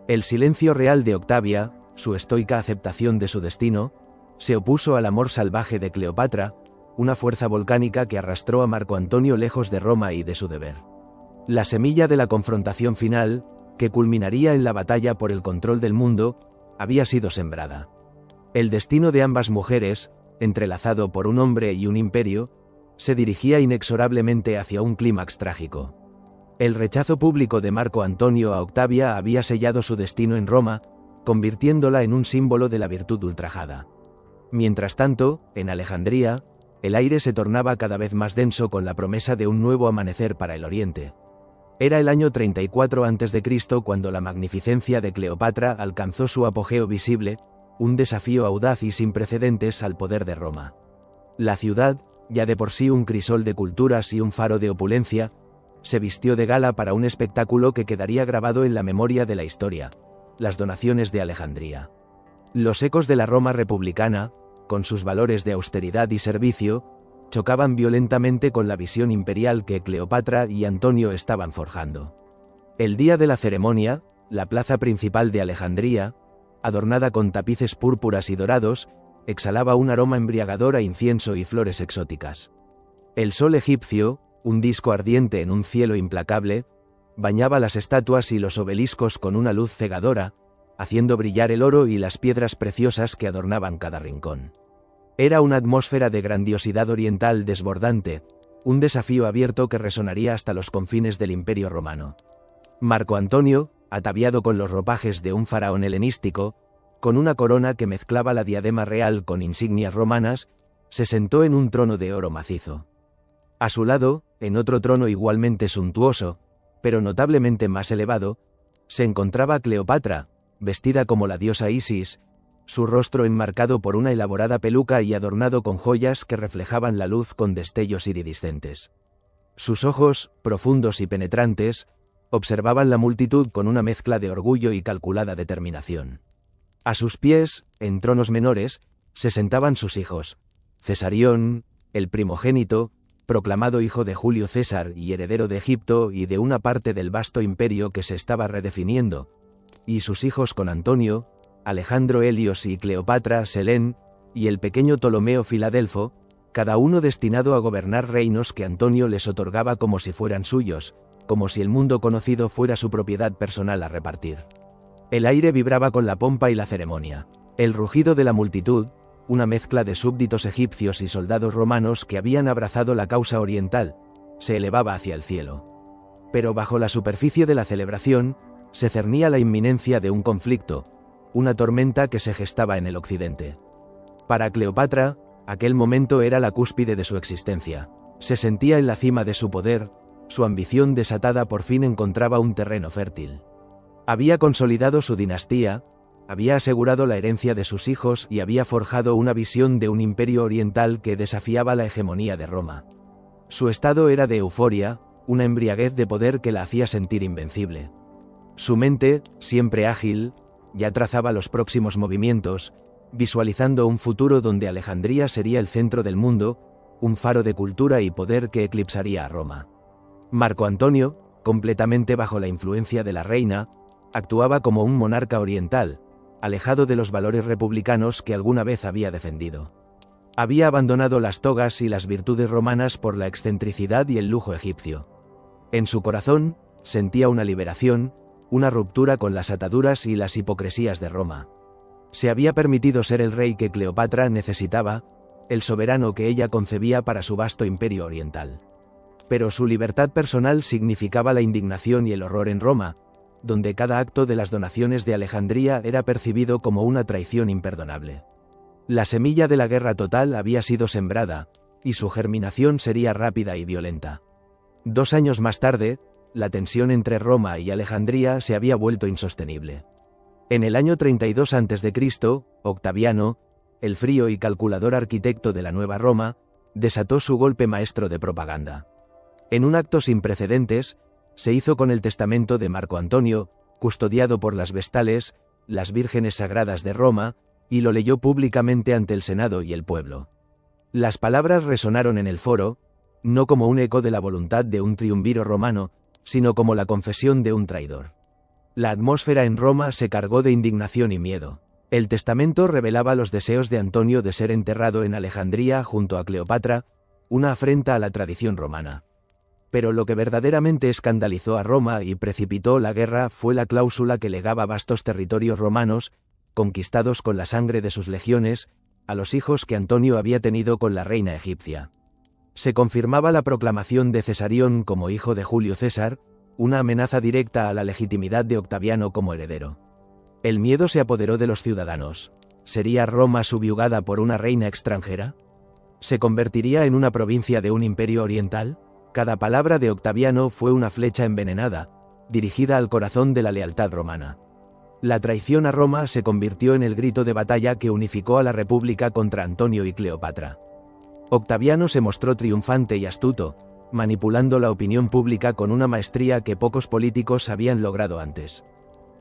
El silencio real de Octavia, su estoica aceptación de su destino, se opuso al amor salvaje de Cleopatra, una fuerza volcánica que arrastró a Marco Antonio lejos de Roma y de su deber. La semilla de la confrontación final, que culminaría en la batalla por el control del mundo, había sido sembrada. El destino de ambas mujeres, entrelazado por un hombre y un imperio, se dirigía inexorablemente hacia un clímax trágico. El rechazo público de Marco Antonio a Octavia había sellado su destino en Roma, convirtiéndola en un símbolo de la virtud ultrajada. Mientras tanto, en Alejandría, el aire se tornaba cada vez más denso con la promesa de un nuevo amanecer para el Oriente. Era el año 34 a.C. cuando la magnificencia de Cleopatra alcanzó su apogeo visible, un desafío audaz y sin precedentes al poder de Roma. La ciudad, ya de por sí un crisol de culturas y un faro de opulencia, se vistió de gala para un espectáculo que quedaría grabado en la memoria de la historia: las donaciones de Alejandría. Los ecos de la Roma republicana, con sus valores de austeridad y servicio, chocaban violentamente con la visión imperial que Cleopatra y Antonio estaban forjando. El día de la ceremonia, la plaza principal de Alejandría, adornada con tapices púrpuras y dorados, exhalaba un aroma embriagador a incienso y flores exóticas. El sol egipcio, un disco ardiente en un cielo implacable, bañaba las estatuas y los obeliscos con una luz cegadora, haciendo brillar el oro y las piedras preciosas que adornaban cada rincón. Era una atmósfera de grandiosidad oriental desbordante, un desafío abierto que resonaría hasta los confines del Imperio Romano. Marco Antonio, ataviado con los ropajes de un faraón helenístico, con una corona que mezclaba la diadema real con insignias romanas, se sentó en un trono de oro macizo. A su lado, en otro trono igualmente suntuoso, pero notablemente más elevado, se encontraba Cleopatra, vestida como la diosa Isis, su rostro enmarcado por una elaborada peluca y adornado con joyas que reflejaban la luz con destellos iridiscentes. Sus ojos, profundos y penetrantes, observaban la multitud con una mezcla de orgullo y calculada determinación. A sus pies, en tronos menores, se sentaban sus hijos: Cesarión, el primogénito, proclamado hijo de Julio César y heredero de Egipto y de una parte del vasto imperio que se estaba redefiniendo, y sus hijos con Antonio, Alejandro Helios y Cleopatra Selén, y el pequeño Ptolomeo Filadelfo, cada uno destinado a gobernar reinos que Antonio les otorgaba como si fueran suyos, como si el mundo conocido fuera su propiedad personal a repartir. El aire vibraba con la pompa y la ceremonia. El rugido de la multitud, una mezcla de súbditos egipcios y soldados romanos que habían abrazado la causa oriental, se elevaba hacia el cielo. Pero bajo la superficie de la celebración, se cernía la inminencia de un conflicto, una tormenta que se gestaba en el occidente. Para Cleopatra, aquel momento era la cúspide de su existencia. Se sentía en la cima de su poder, su ambición desatada por fin encontraba un terreno fértil. Había consolidado su dinastía, había asegurado la herencia de sus hijos y había forjado una visión de un imperio oriental que desafiaba la hegemonía de Roma. Su estado era de euforia, una embriaguez de poder que la hacía sentir invencible. Su mente, siempre ágil, ya trazaba los próximos movimientos, visualizando un futuro donde Alejandría sería el centro del mundo, un faro de cultura y poder que eclipsaría a Roma. Marco Antonio, completamente bajo la influencia de la reina, actuaba como un monarca oriental, alejado de los valores republicanos que alguna vez había defendido. Había abandonado las togas y las virtudes romanas por la excentricidad y el lujo egipcio. En su corazón, sentía una liberación, una ruptura con las ataduras y las hipocresías de Roma. Se había permitido ser el rey que Cleopatra necesitaba, el soberano que ella concebía para su vasto imperio oriental. Pero su libertad personal significaba la indignación y el horror en Roma, donde cada acto de las donaciones de Alejandría era percibido como una traición imperdonable. La semilla de la guerra total había sido sembrada, y su germinación sería rápida y violenta. 2 años más tarde, la tensión entre Roma y Alejandría se había vuelto insostenible. En el año 32 a.C., Octaviano, el frío y calculador arquitecto de la Nueva Roma, desató su golpe maestro de propaganda. En un acto sin precedentes, se hizo con el testamento de Marco Antonio, custodiado por las vestales, las vírgenes sagradas de Roma, y lo leyó públicamente ante el Senado y el pueblo. Las palabras resonaron en el foro, no como un eco de la voluntad de un triunviro romano, sino como la confesión de un traidor. La atmósfera en Roma se cargó de indignación y miedo. El testamento revelaba los deseos de Antonio de ser enterrado en Alejandría junto a Cleopatra, una afrenta a la tradición romana. Pero lo que verdaderamente escandalizó a Roma y precipitó la guerra fue la cláusula que legaba vastos territorios romanos, conquistados con la sangre de sus legiones, a los hijos que Antonio había tenido con la reina egipcia. Se confirmaba la proclamación de Cesarión como hijo de Julio César, una amenaza directa a la legitimidad de Octaviano como heredero. El miedo se apoderó de los ciudadanos. ¿Sería Roma subyugada por una reina extranjera? ¿Se convertiría en una provincia de un imperio oriental? Cada palabra de Octaviano fue una flecha envenenada, dirigida al corazón de la lealtad romana. La traición a Roma se convirtió en el grito de batalla que unificó a la República contra Antonio y Cleopatra. Octaviano se mostró triunfante y astuto, manipulando la opinión pública con una maestría que pocos políticos habían logrado antes.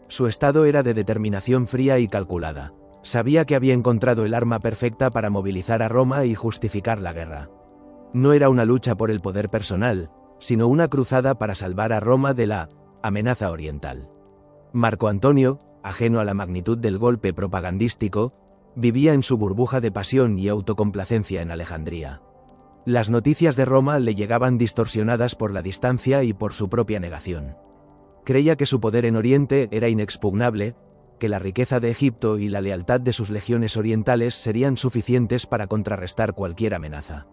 Su estado era de determinación fría y calculada. Sabía que había encontrado el arma perfecta para movilizar a Roma y justificar la guerra. No era una lucha por el poder personal, sino una cruzada para salvar a Roma de la amenaza oriental. Marco Antonio, ajeno a la magnitud del golpe propagandístico, vivía en su burbuja de pasión y autocomplacencia en Alejandría. Las noticias de Roma le llegaban distorsionadas por la distancia y por su propia negación. Creía que su poder en Oriente era inexpugnable, que la riqueza de Egipto y la lealtad de sus legiones orientales serían suficientes para contrarrestar cualquier amenaza.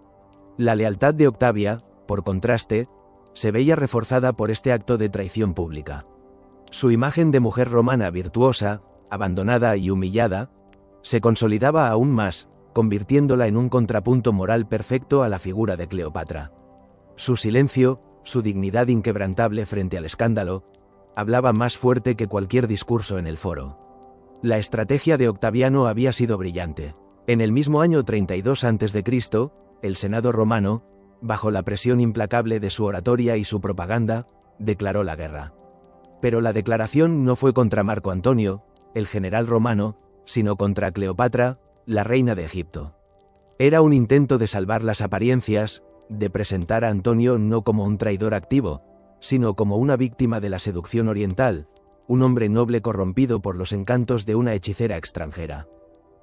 La lealtad de Octavia, por contraste, se veía reforzada por este acto de traición pública. Su imagen de mujer romana virtuosa, abandonada y humillada, se consolidaba aún más, convirtiéndola en un contrapunto moral perfecto a la figura de Cleopatra. Su silencio, su dignidad inquebrantable frente al escándalo, hablaba más fuerte que cualquier discurso en el foro. La estrategia de Octaviano había sido brillante. En el mismo año 32 a.C., el Senado romano, bajo la presión implacable de su oratoria y su propaganda, declaró la guerra. Pero la declaración no fue contra Marco Antonio, el general romano, sino contra Cleopatra, la reina de Egipto. Era un intento de salvar las apariencias, de presentar a Antonio no como un traidor activo, sino como una víctima de la seducción oriental, un hombre noble corrompido por los encantos de una hechicera extranjera.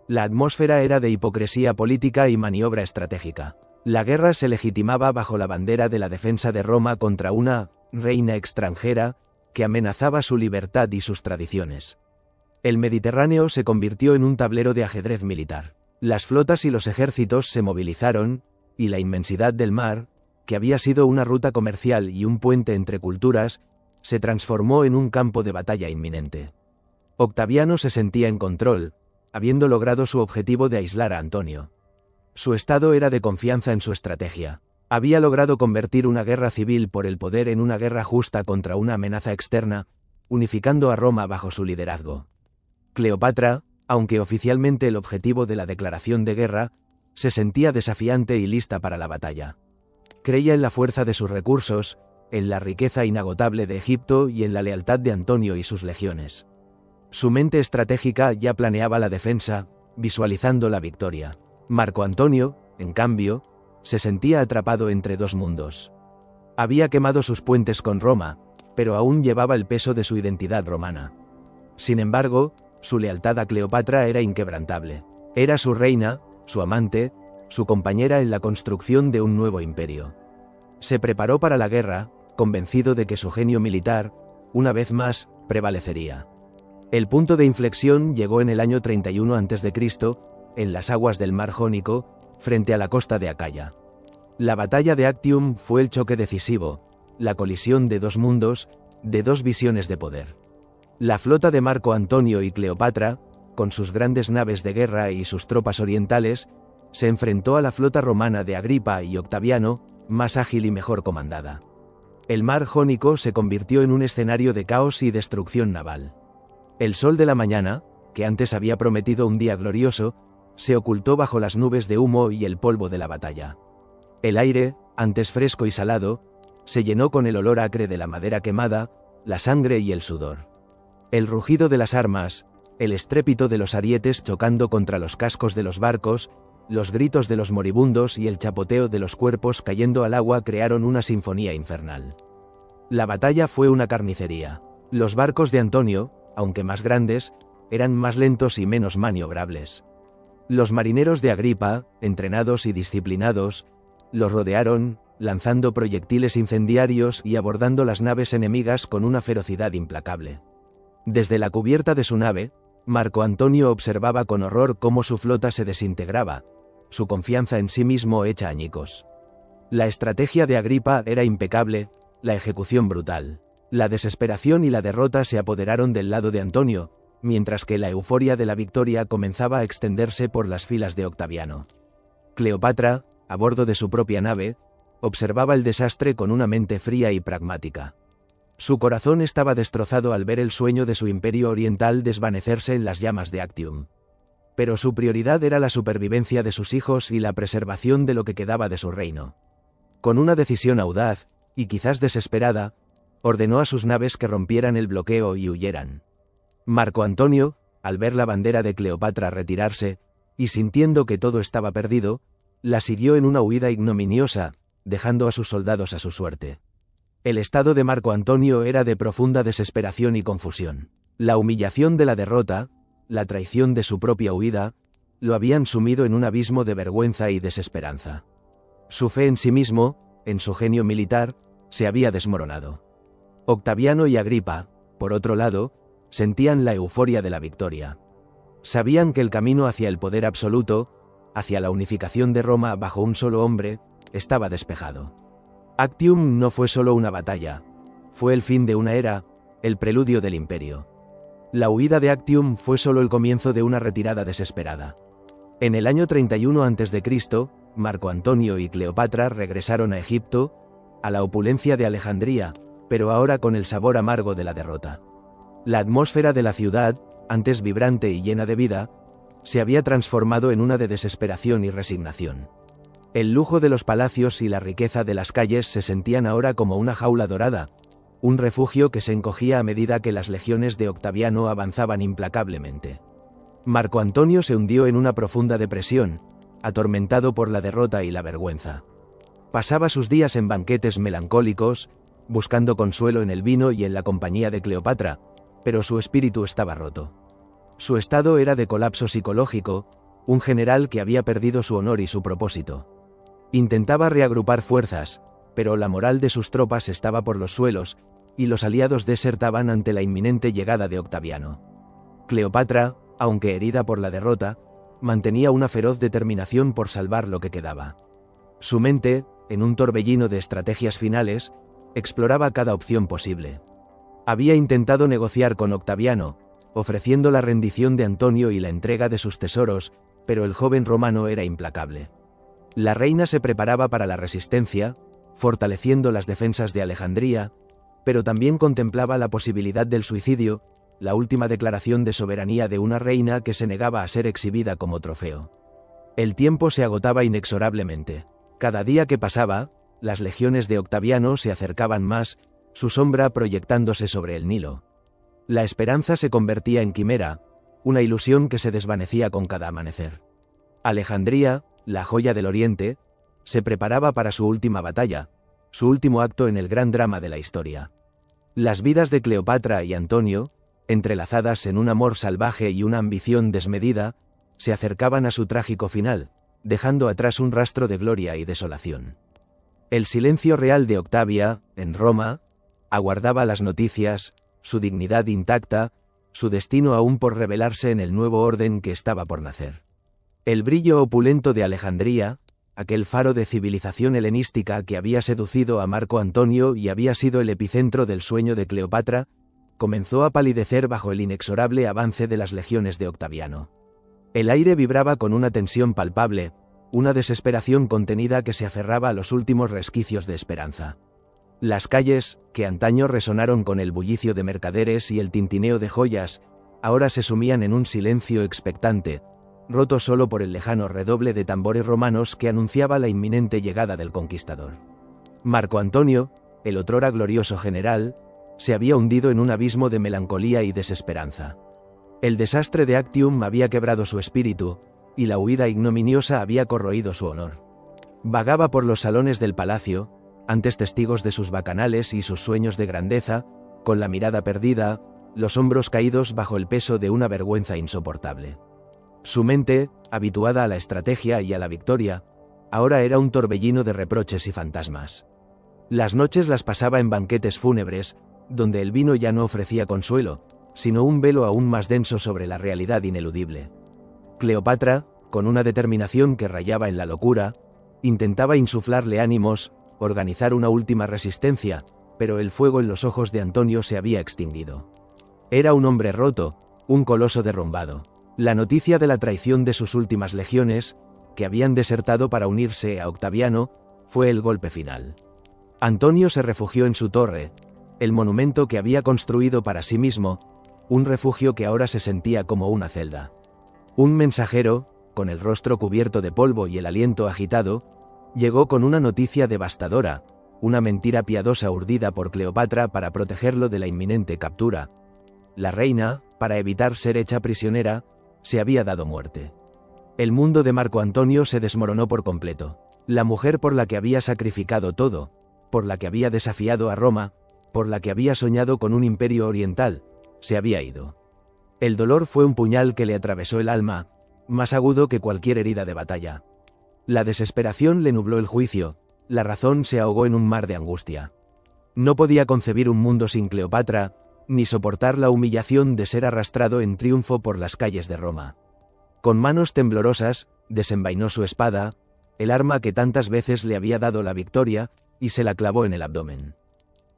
La atmósfera era de hipocresía política y maniobra estratégica. La guerra se legitimaba bajo la bandera de la defensa de Roma contra una reina extranjera que amenazaba su libertad y sus tradiciones. El Mediterráneo se convirtió en un tablero de ajedrez militar. Las flotas y los ejércitos se movilizaron, y la inmensidad del mar, que había sido una ruta comercial y un puente entre culturas, se transformó en un campo de batalla inminente. Octaviano se sentía en control, habiendo logrado su objetivo de aislar a Antonio. Su estado era de confianza en su estrategia. Había logrado convertir una guerra civil por el poder en una guerra justa contra una amenaza externa, unificando a Roma bajo su liderazgo. Cleopatra, aunque oficialmente el objetivo de la declaración de guerra, se sentía desafiante y lista para la batalla. Creía en la fuerza de sus recursos, en la riqueza inagotable de Egipto y en la lealtad de Antonio y sus legiones. Su mente estratégica ya planeaba la defensa, visualizando la victoria. Marco Antonio, en cambio, se sentía atrapado entre dos mundos. Había quemado sus puentes con Roma, pero aún llevaba el peso de su identidad romana. Sin embargo, su lealtad a Cleopatra era inquebrantable. Era su reina, su amante, su compañera en la construcción de un nuevo imperio. Se preparó para la guerra, convencido de que su genio militar, una vez más, prevalecería. El punto de inflexión llegó en el año 31 a.C., en las aguas del mar Jónico, frente a la costa de Acaya. La batalla de Actium fue el choque decisivo, la colisión de dos mundos, de dos visiones de poder. La flota de Marco Antonio y Cleopatra, con sus grandes naves de guerra y sus tropas orientales, se enfrentó a la flota romana de Agripa y Octaviano, más ágil y mejor comandada. El mar Jónico se convirtió en un escenario de caos y destrucción naval. El sol de la mañana, que antes había prometido un día glorioso, se ocultó bajo las nubes de humo y el polvo de la batalla. El aire, antes fresco y salado, se llenó con el olor acre de la madera quemada, la sangre y el sudor. El rugido de las armas, el estrépito de los arietes chocando contra los cascos de los barcos, los gritos de los moribundos y el chapoteo de los cuerpos cayendo al agua crearon una sinfonía infernal. La batalla fue una carnicería. Los barcos de Antonio, aunque más grandes, eran más lentos y menos maniobrables. Los marineros de Agripa, entrenados y disciplinados, los rodearon, lanzando proyectiles incendiarios y abordando las naves enemigas con una ferocidad implacable. Desde la cubierta de su nave, Marco Antonio observaba con horror cómo su flota se desintegraba, su confianza en sí mismo hecha añicos. La estrategia de Agripa era impecable, la ejecución brutal. La desesperación y la derrota se apoderaron del lado de Antonio, mientras que la euforia de la victoria comenzaba a extenderse por las filas de Octaviano. Cleopatra, a bordo de su propia nave, observaba el desastre con una mente fría y pragmática. Su corazón estaba destrozado al ver el sueño de su imperio oriental desvanecerse en las llamas de Actium. Pero su prioridad era la supervivencia de sus hijos y la preservación de lo que quedaba de su reino. Con una decisión audaz, y quizás desesperada, ordenó a sus naves que rompieran el bloqueo y huyeran. Marco Antonio, al ver la bandera de Cleopatra retirarse, y sintiendo que todo estaba perdido, la siguió en una huida ignominiosa, dejando a sus soldados a su suerte. El estado de Marco Antonio era de profunda desesperación y confusión. La humillación de la derrota, la traición de su propia huida, lo habían sumido en un abismo de vergüenza y desesperanza. Su fe en sí mismo, en su genio militar, se había desmoronado. Octaviano y Agripa, por otro lado, sentían la euforia de la victoria. Sabían que el camino hacia el poder absoluto, hacia la unificación de Roma bajo un solo hombre, estaba despejado. Actium no fue solo una batalla, fue el fin de una era, el preludio del imperio. La huida de Actium fue solo el comienzo de una retirada desesperada. En el año 31 a.C., Marco Antonio y Cleopatra regresaron a Egipto, a la opulencia de Alejandría, pero ahora con el sabor amargo de la derrota. La atmósfera de la ciudad, antes vibrante y llena de vida, se había transformado en una de desesperación y resignación. El lujo de los palacios y la riqueza de las calles se sentían ahora como una jaula dorada, un refugio que se encogía a medida que las legiones de Octaviano avanzaban implacablemente. Marco Antonio se hundió en una profunda depresión, atormentado por la derrota y la vergüenza. Pasaba sus días en banquetes melancólicos, buscando consuelo en el vino y en la compañía de Cleopatra, pero su espíritu estaba roto. Su estado era de colapso psicológico, un general que había perdido su honor y su propósito. Intentaba reagrupar fuerzas, pero la moral de sus tropas estaba por los suelos, y los aliados desertaban ante la inminente llegada de Octaviano. Cleopatra, aunque herida por la derrota, mantenía una feroz determinación por salvar lo que quedaba. Su mente, en un torbellino de estrategias finales, exploraba cada opción posible. Había intentado negociar con Octaviano, ofreciendo la rendición de Antonio y la entrega de sus tesoros, pero el joven romano era implacable. La reina se preparaba para la resistencia, fortaleciendo las defensas de Alejandría, pero también contemplaba la posibilidad del suicidio, la última declaración de soberanía de una reina que se negaba a ser exhibida como trofeo. El tiempo se agotaba inexorablemente. Cada día que pasaba, las legiones de Octaviano se acercaban más, su sombra proyectándose sobre el Nilo. La esperanza se convertía en quimera, una ilusión que se desvanecía con cada amanecer. Alejandría, la joya del Oriente, se preparaba para su última batalla, su último acto en el gran drama de la historia. Las vidas de Cleopatra y Antonio, entrelazadas en un amor salvaje y una ambición desmedida, se acercaban a su trágico final, dejando atrás un rastro de gloria y desolación. El silencio real de Octavia, en Roma, aguardaba las noticias, su dignidad intacta, su destino aún por revelarse en el nuevo orden que estaba por nacer. El brillo opulento de Alejandría, aquel faro de civilización helenística que había seducido a Marco Antonio y había sido el epicentro del sueño de Cleopatra, comenzó a palidecer bajo el inexorable avance de las legiones de Octaviano. El aire vibraba con una tensión palpable, una desesperación contenida que se aferraba a los últimos resquicios de esperanza. Las calles, que antaño resonaron con el bullicio de mercaderes y el tintineo de joyas, ahora se sumían en un silencio expectante, roto solo por el lejano redoble de tambores romanos que anunciaba la inminente llegada del conquistador. Marco Antonio, el otrora glorioso general, se había hundido en un abismo de melancolía y desesperanza. El desastre de Actium había quebrado su espíritu, y la huida ignominiosa había corroído su honor. Vagaba por los salones del palacio, antes testigos de sus bacanales y sus sueños de grandeza, con la mirada perdida, los hombros caídos bajo el peso de una vergüenza insoportable. Su mente, habituada a la estrategia y a la victoria, ahora era un torbellino de reproches y fantasmas. Las noches las pasaba en banquetes fúnebres, donde el vino ya no ofrecía consuelo, sino un velo aún más denso sobre la realidad ineludible. Cleopatra, con una determinación que rayaba en la locura, intentaba insuflarle ánimos, organizar una última resistencia, pero el fuego en los ojos de Antonio se había extinguido. Era un hombre roto, un coloso derrumbado. La noticia de la traición de sus últimas legiones, que habían desertado para unirse a Octaviano, fue el golpe final. Antonio se refugió en su torre, el monumento que había construido para sí mismo, un refugio que ahora se sentía como una celda. Un mensajero, con el rostro cubierto de polvo y el aliento agitado, llegó con una noticia devastadora, una mentira piadosa urdida por Cleopatra para protegerlo de la inminente captura. La reina, para evitar ser hecha prisionera, se había dado muerte. El mundo de Marco Antonio se desmoronó por completo. La mujer por la que había sacrificado todo, por la que había desafiado a Roma, por la que había soñado con un imperio oriental, se había ido. El dolor fue un puñal que le atravesó el alma, más agudo que cualquier herida de batalla. La desesperación le nubló el juicio, la razón se ahogó en un mar de angustia. No podía concebir un mundo sin Cleopatra, ni soportar la humillación de ser arrastrado en triunfo por las calles de Roma. Con manos temblorosas, desenvainó su espada, el arma que tantas veces le había dado la victoria, y se la clavó en el abdomen.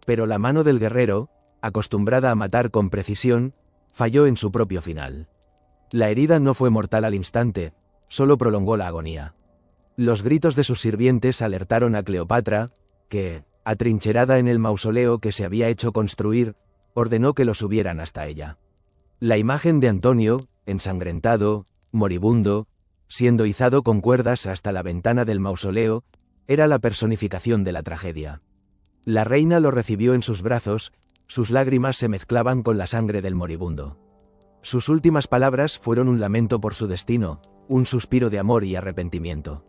Pero la mano del guerrero, acostumbrada a matar con precisión, falló en su propio final. La herida no fue mortal al instante, solo prolongó la agonía. Los gritos de sus sirvientes alertaron a Cleopatra, que, atrincherada en el mausoleo que se había hecho construir, ordenó que lo subieran hasta ella. La imagen de Antonio, ensangrentado, moribundo, siendo izado con cuerdas hasta la ventana del mausoleo, era la personificación de la tragedia. La reina lo recibió en sus brazos, sus lágrimas se mezclaban con la sangre del moribundo. Sus últimas palabras fueron un lamento por su destino, un suspiro de amor y arrepentimiento.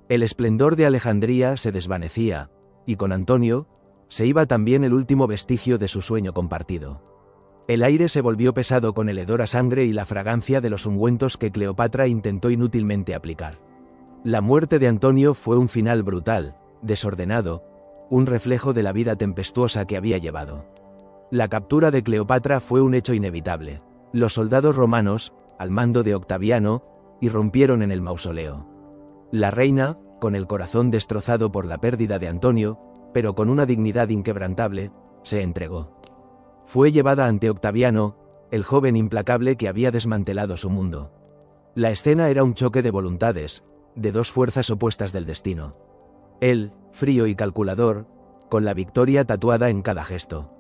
El esplendor de Alejandría se desvanecía, y con Antonio, se iba también el último vestigio de su sueño compartido. El aire se volvió pesado con el hedor a sangre y la fragancia de los ungüentos que Cleopatra intentó inútilmente aplicar. La muerte de Antonio fue un final brutal, desordenado, un reflejo de la vida tempestuosa que había llevado. La captura de Cleopatra fue un hecho inevitable. Los soldados romanos, al mando de Octaviano, irrumpieron en el mausoleo. La reina, con el corazón destrozado por la pérdida de Antonio, pero con una dignidad inquebrantable, se entregó. Fue llevada ante Octaviano, el joven implacable que había desmantelado su mundo. La escena era un choque de voluntades, de dos fuerzas opuestas del destino. Él, frío y calculador, con la victoria tatuada en cada gesto.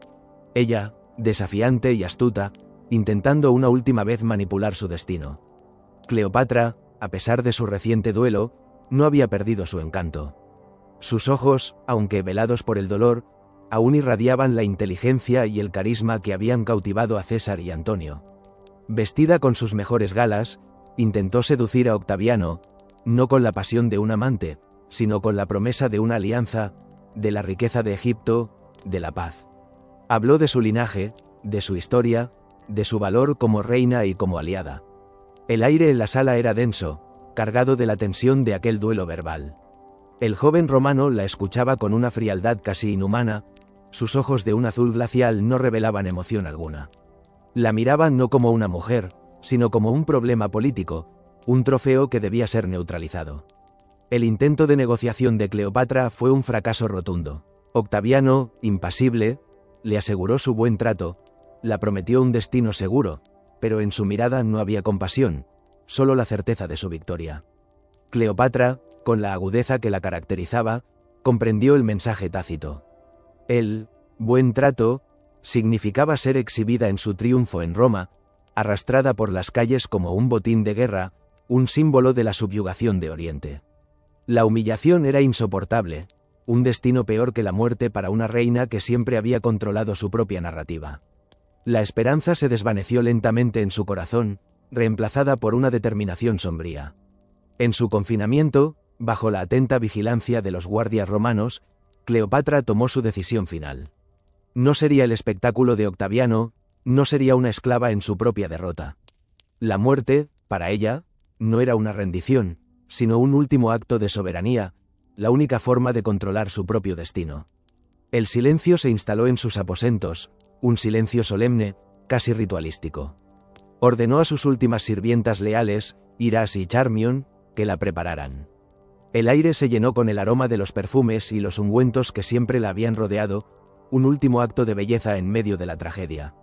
Ella, desafiante y astuta, intentando una última vez manipular su destino. Cleopatra, a pesar de su reciente duelo, no había perdido su encanto. Sus ojos, aunque velados por el dolor, aún irradiaban la inteligencia y el carisma que habían cautivado a César y Antonio. Vestida con sus mejores galas, intentó seducir a Octaviano, no con la pasión de un amante, sino con la promesa de una alianza, de la riqueza de Egipto, de la paz. Habló de su linaje, de su historia, de su valor como reina y como aliada. El aire en la sala era denso, cargado de la tensión de aquel duelo verbal. El joven romano la escuchaba con una frialdad casi inhumana, sus ojos de un azul glacial no revelaban emoción alguna. La miraba no como una mujer, sino como un problema político, un trofeo que debía ser neutralizado. El intento de negociación de Cleopatra fue un fracaso rotundo. Octaviano, impasible, le aseguró su buen trato, la prometió un destino seguro, pero en su mirada no había compasión, solo la certeza de su victoria. Cleopatra, con la agudeza que la caracterizaba, comprendió el mensaje tácito. El buen trato significaba ser exhibida en su triunfo en Roma, arrastrada por las calles como un botín de guerra, un símbolo de la subyugación de Oriente. La humillación era insoportable, un destino peor que la muerte para una reina que siempre había controlado su propia narrativa. La esperanza se desvaneció lentamente en su corazón, reemplazada por una determinación sombría. En su confinamiento, bajo la atenta vigilancia de los guardias romanos, Cleopatra tomó su decisión final. No sería el espectáculo de Octaviano, no sería una esclava en su propia derrota. La muerte, para ella, no era una rendición, sino un último acto de soberanía, la única forma de controlar su propio destino. El silencio se instaló en sus aposentos, un silencio solemne, casi ritualístico. Ordenó a sus últimas sirvientas leales, Iras y Charmion, que la prepararan. El aire se llenó con el aroma de los perfumes y los ungüentos que siempre la habían rodeado, un último acto de belleza en medio de la tragedia.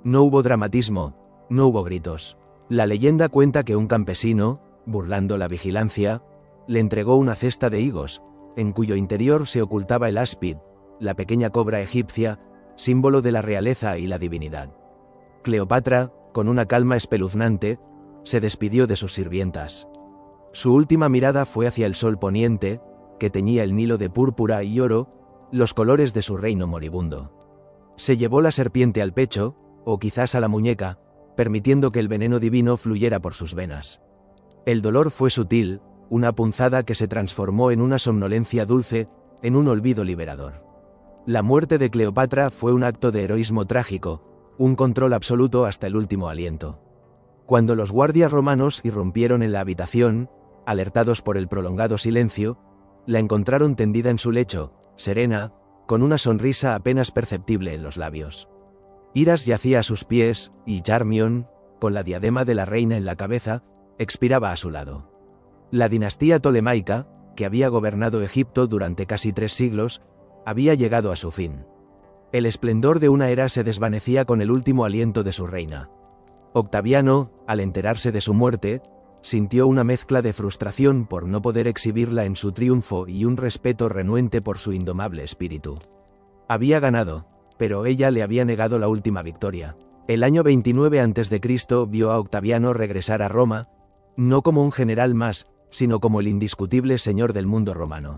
No hubo dramatismo, no hubo gritos. La leyenda cuenta que un campesino, burlando la vigilancia, le entregó una cesta de higos, en cuyo interior se ocultaba el áspid, la pequeña cobra egipcia, símbolo de la realeza y la divinidad. Cleopatra, con una calma espeluznante, se despidió de sus sirvientas. Su última mirada fue hacia el sol poniente, que teñía el Nilo de púrpura y oro, los colores de su reino moribundo. Se llevó la serpiente al pecho, o quizás a la muñeca, permitiendo que el veneno divino fluyera por sus venas. El dolor fue sutil, una punzada que se transformó en una somnolencia dulce, en un olvido liberador. La muerte de Cleopatra fue un acto de heroísmo trágico, un control absoluto hasta el último aliento. Cuando los guardias romanos irrumpieron en la habitación, alertados por el prolongado silencio, la encontraron tendida en su lecho, serena, con una sonrisa apenas perceptible en los labios. Iras yacía a sus pies, y Charmion, con la diadema de la reina en la cabeza, expiraba a su lado. La dinastía tolemaica, que había gobernado Egipto durante casi 3 siglos, había llegado a su fin. El esplendor de una era se desvanecía con el último aliento de su reina. Octaviano, al enterarse de su muerte, sintió una mezcla de frustración por no poder exhibirla en su triunfo y un respeto renuente por su indomable espíritu. Había ganado, pero ella le había negado la última victoria. El año 29 a.C. vio a Octaviano regresar a Roma, no como un general más, sino como el indiscutible señor del mundo romano.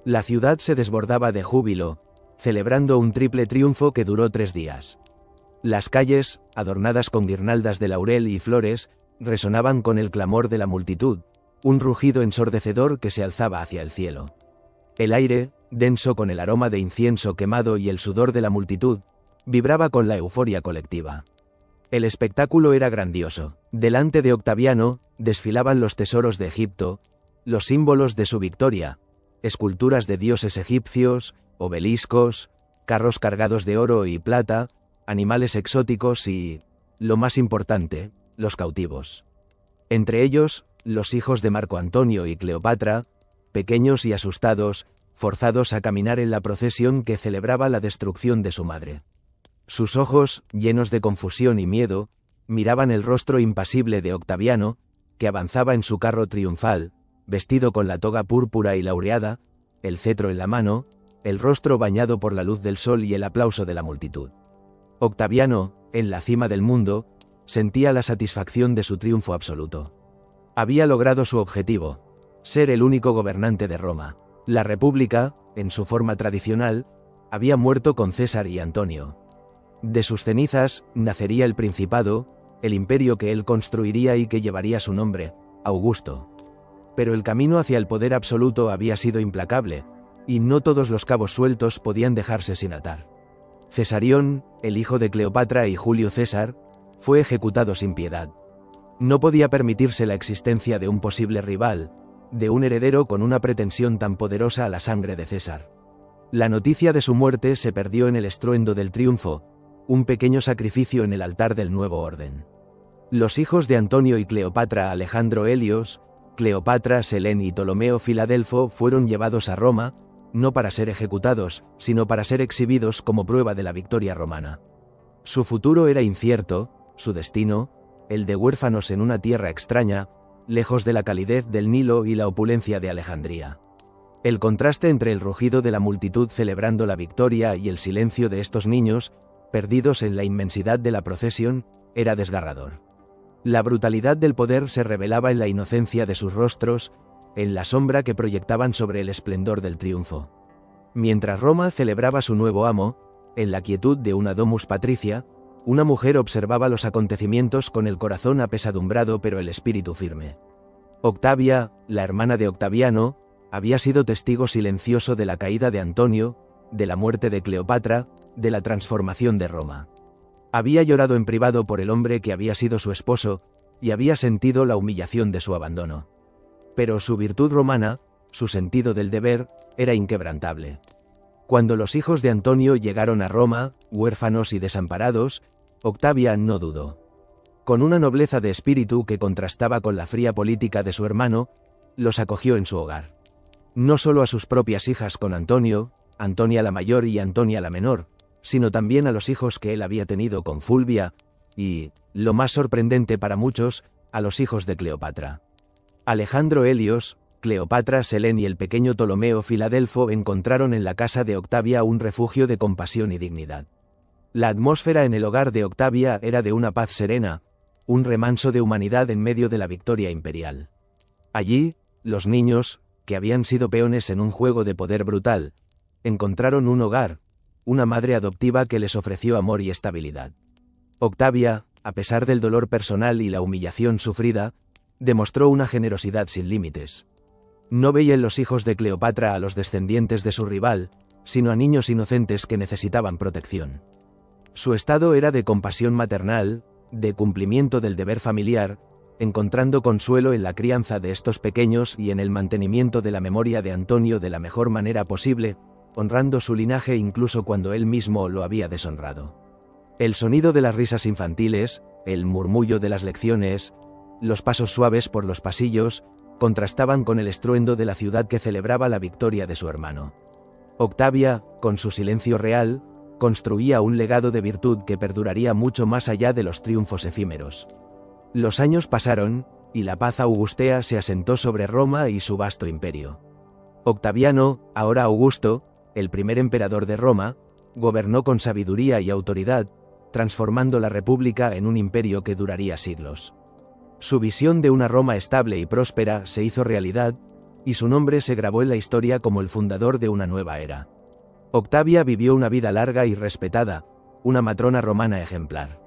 La ciudad se desbordaba de júbilo, celebrando un triple triunfo que duró 3 días. Las calles, adornadas con guirnaldas de laurel y flores, resonaban con el clamor de la multitud, un rugido ensordecedor que se alzaba hacia el cielo. El aire, denso con el aroma de incienso quemado y el sudor de la multitud, vibraba con la euforia colectiva. El espectáculo era grandioso. Delante de Octaviano, desfilaban los tesoros de Egipto, los símbolos de su victoria, esculturas de dioses egipcios, obeliscos, carros cargados de oro y plata, animales exóticos y, lo más importante, los cautivos. Entre ellos, los hijos de Marco Antonio y Cleopatra, pequeños y asustados, forzados a caminar en la procesión que celebraba la destrucción de su madre. Sus ojos, llenos de confusión y miedo, miraban el rostro impasible de Octaviano, que avanzaba en su carro triunfal, vestido con la toga púrpura y laureada, el cetro en la mano, el rostro bañado por la luz del sol y el aplauso de la multitud. Octaviano, en la cima del mundo, sentía la satisfacción de su triunfo absoluto. Había logrado su objetivo, ser el único gobernante de Roma. La República, en su forma tradicional, había muerto con César y Antonio. De sus cenizas nacería el Principado, el imperio que él construiría y que llevaría su nombre, Augusto. Pero el camino hacia el poder absoluto había sido implacable, y no todos los cabos sueltos podían dejarse sin atar. Cesarión, el hijo de Cleopatra y Julio César, fue ejecutado sin piedad. No podía permitirse la existencia de un posible rival, de un heredero con una pretensión tan poderosa a la sangre de César. La noticia de su muerte se perdió en el estruendo del triunfo, un pequeño sacrificio en el altar del nuevo orden. Los hijos de Antonio y Cleopatra, Alejandro Helios, Cleopatra Selén y Ptolomeo Filadelfo, fueron llevados a Roma, no para ser ejecutados, sino para ser exhibidos como prueba de la victoria romana. Su futuro era incierto, su destino, el de huérfanos en una tierra extraña, lejos de la calidez del Nilo y la opulencia de Alejandría. El contraste entre el rugido de la multitud celebrando la victoria y el silencio de estos niños, perdidos en la inmensidad de la procesión, era desgarrador. La brutalidad del poder se revelaba en la inocencia de sus rostros, en la sombra que proyectaban sobre el esplendor del triunfo. Mientras Roma celebraba su nuevo amo, en la quietud de una domus patricia, una mujer observaba los acontecimientos con el corazón apesadumbrado pero el espíritu firme. Octavia, la hermana de Octaviano, había sido testigo silencioso de la caída de Antonio, de la muerte de Cleopatra, de la transformación de Roma. Había llorado en privado por el hombre que había sido su esposo, y había sentido la humillación de su abandono. Pero su virtud romana, su sentido del deber, era inquebrantable. Cuando los hijos de Antonio llegaron a Roma, huérfanos y desamparados, Octavia no dudó. Con una nobleza de espíritu que contrastaba con la fría política de su hermano, los acogió en su hogar. No solo a sus propias hijas con Antonio, Antonia la mayor y Antonia la menor, sino también a los hijos que él había tenido con Fulvia, y, lo más sorprendente para muchos, a los hijos de Cleopatra. Alejandro Helios, Cleopatra Selén y el pequeño Ptolomeo Filadelfo encontraron en la casa de Octavia un refugio de compasión y dignidad. La atmósfera en el hogar de Octavia era de una paz serena, un remanso de humanidad en medio de la victoria imperial. Allí, los niños, que habían sido peones en un juego de poder brutal, encontraron un hogar, una madre adoptiva que les ofreció amor y estabilidad. Octavia, a pesar del dolor personal y la humillación sufrida, demostró una generosidad sin límites. No veía en los hijos de Cleopatra a los descendientes de su rival, sino a niños inocentes que necesitaban protección. Su estado era de compasión maternal, de cumplimiento del deber familiar, encontrando consuelo en la crianza de estos pequeños y en el mantenimiento de la memoria de Antonio de la mejor manera posible, honrando su linaje incluso cuando él mismo lo había deshonrado. El sonido de las risas infantiles, el murmullo de las lecciones, los pasos suaves por los pasillos, contrastaban con el estruendo de la ciudad que celebraba la victoria de su hermano. Octavia, con su silencio real, construía un legado de virtud que perduraría mucho más allá de los triunfos efímeros. Los años pasaron, y la paz augustea se asentó sobre Roma y su vasto imperio. Octaviano, ahora Augusto, el primer emperador de Roma, gobernó con sabiduría y autoridad, transformando la república en un imperio que duraría siglos. Su visión de una Roma estable y próspera se hizo realidad, y su nombre se grabó en la historia como el fundador de una nueva era. Octavia vivió una vida larga y respetada, una matrona romana ejemplar.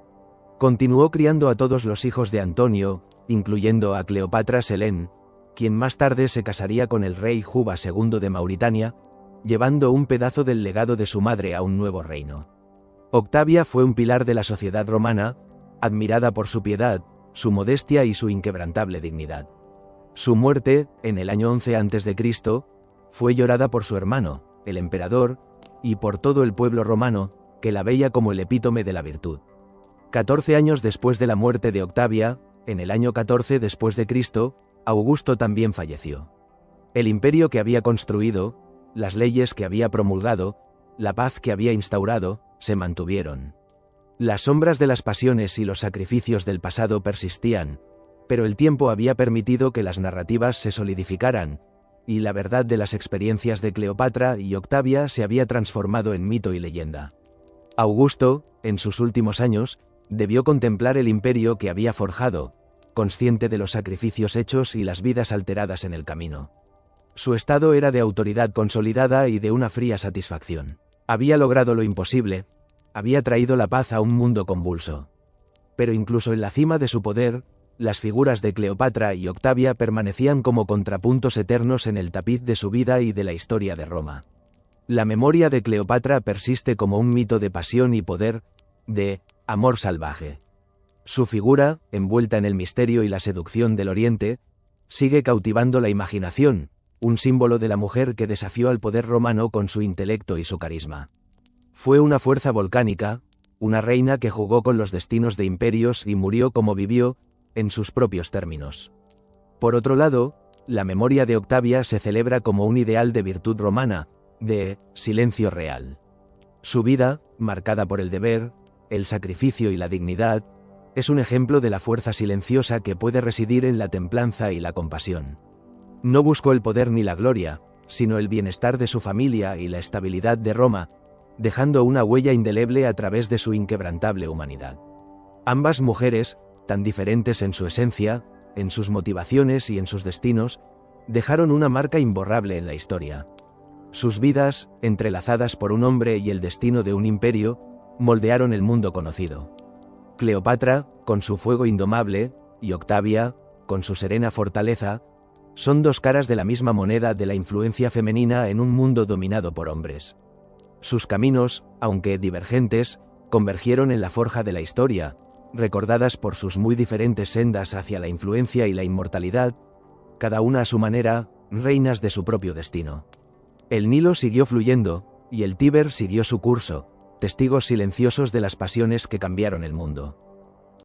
Continuó criando a todos los hijos de Antonio, incluyendo a Cleopatra Selén, quien más tarde se casaría con el rey Juba II de Mauritania, llevando un pedazo del legado de su madre a un nuevo reino. Octavia fue un pilar de la sociedad romana, admirada por su piedad, su modestia y su inquebrantable dignidad. Su muerte, en el año 11 a.C., fue llorada por su hermano, el emperador, y por todo el pueblo romano, que la veía como el epítome de la virtud. 14 años después de la muerte de Octavia, en el año 14 después de Cristo, Augusto también falleció. El imperio que había construido, las leyes que había promulgado, la paz que había instaurado, se mantuvieron. Las sombras de las pasiones y los sacrificios del pasado persistían, pero el tiempo había permitido que las narrativas se solidificaran, y la verdad de las experiencias de Cleopatra y Octavia se había transformado en mito y leyenda. Augusto, en sus últimos años, debió contemplar el imperio que había forjado, consciente de los sacrificios hechos y las vidas alteradas en el camino. Su estado era de autoridad consolidada y de una fría satisfacción. Había logrado lo imposible, había traído la paz a un mundo convulso. Pero incluso en la cima de su poder, las figuras de Cleopatra y Octavia permanecían como contrapuntos eternos en el tapiz de su vida y de la historia de Roma. La memoria de Cleopatra persiste como un mito de pasión y poder, de amor salvaje. Su figura, envuelta en el misterio y la seducción del Oriente, sigue cautivando la imaginación, un símbolo de la mujer que desafió al poder romano con su intelecto y su carisma. Fue una fuerza volcánica, una reina que jugó con los destinos de imperios y murió como vivió, en sus propios términos. Por otro lado, la memoria de Octavia se celebra como un ideal de virtud romana, de silencio real. Su vida, marcada por el deber, el sacrificio y la dignidad, es un ejemplo de la fuerza silenciosa que puede residir en la templanza y la compasión. No buscó el poder ni la gloria, sino el bienestar de su familia y la estabilidad de Roma, dejando una huella indeleble a través de su inquebrantable humanidad. Ambas mujeres, tan diferentes en su esencia, en sus motivaciones y en sus destinos, dejaron una marca imborrable en la historia. Sus vidas, entrelazadas por un hombre y el destino de un imperio, moldearon el mundo conocido. Cleopatra, con su fuego indomable, y Octavia, con su serena fortaleza, son dos caras de la misma moneda de la influencia femenina en un mundo dominado por hombres. Sus caminos, aunque divergentes, convergieron en la forja de la historia, recordadas por sus muy diferentes sendas hacia la influencia y la inmortalidad, cada una a su manera, reinas de su propio destino. El Nilo siguió fluyendo, y el Tíber siguió su curso, testigos silenciosos de las pasiones que cambiaron el mundo.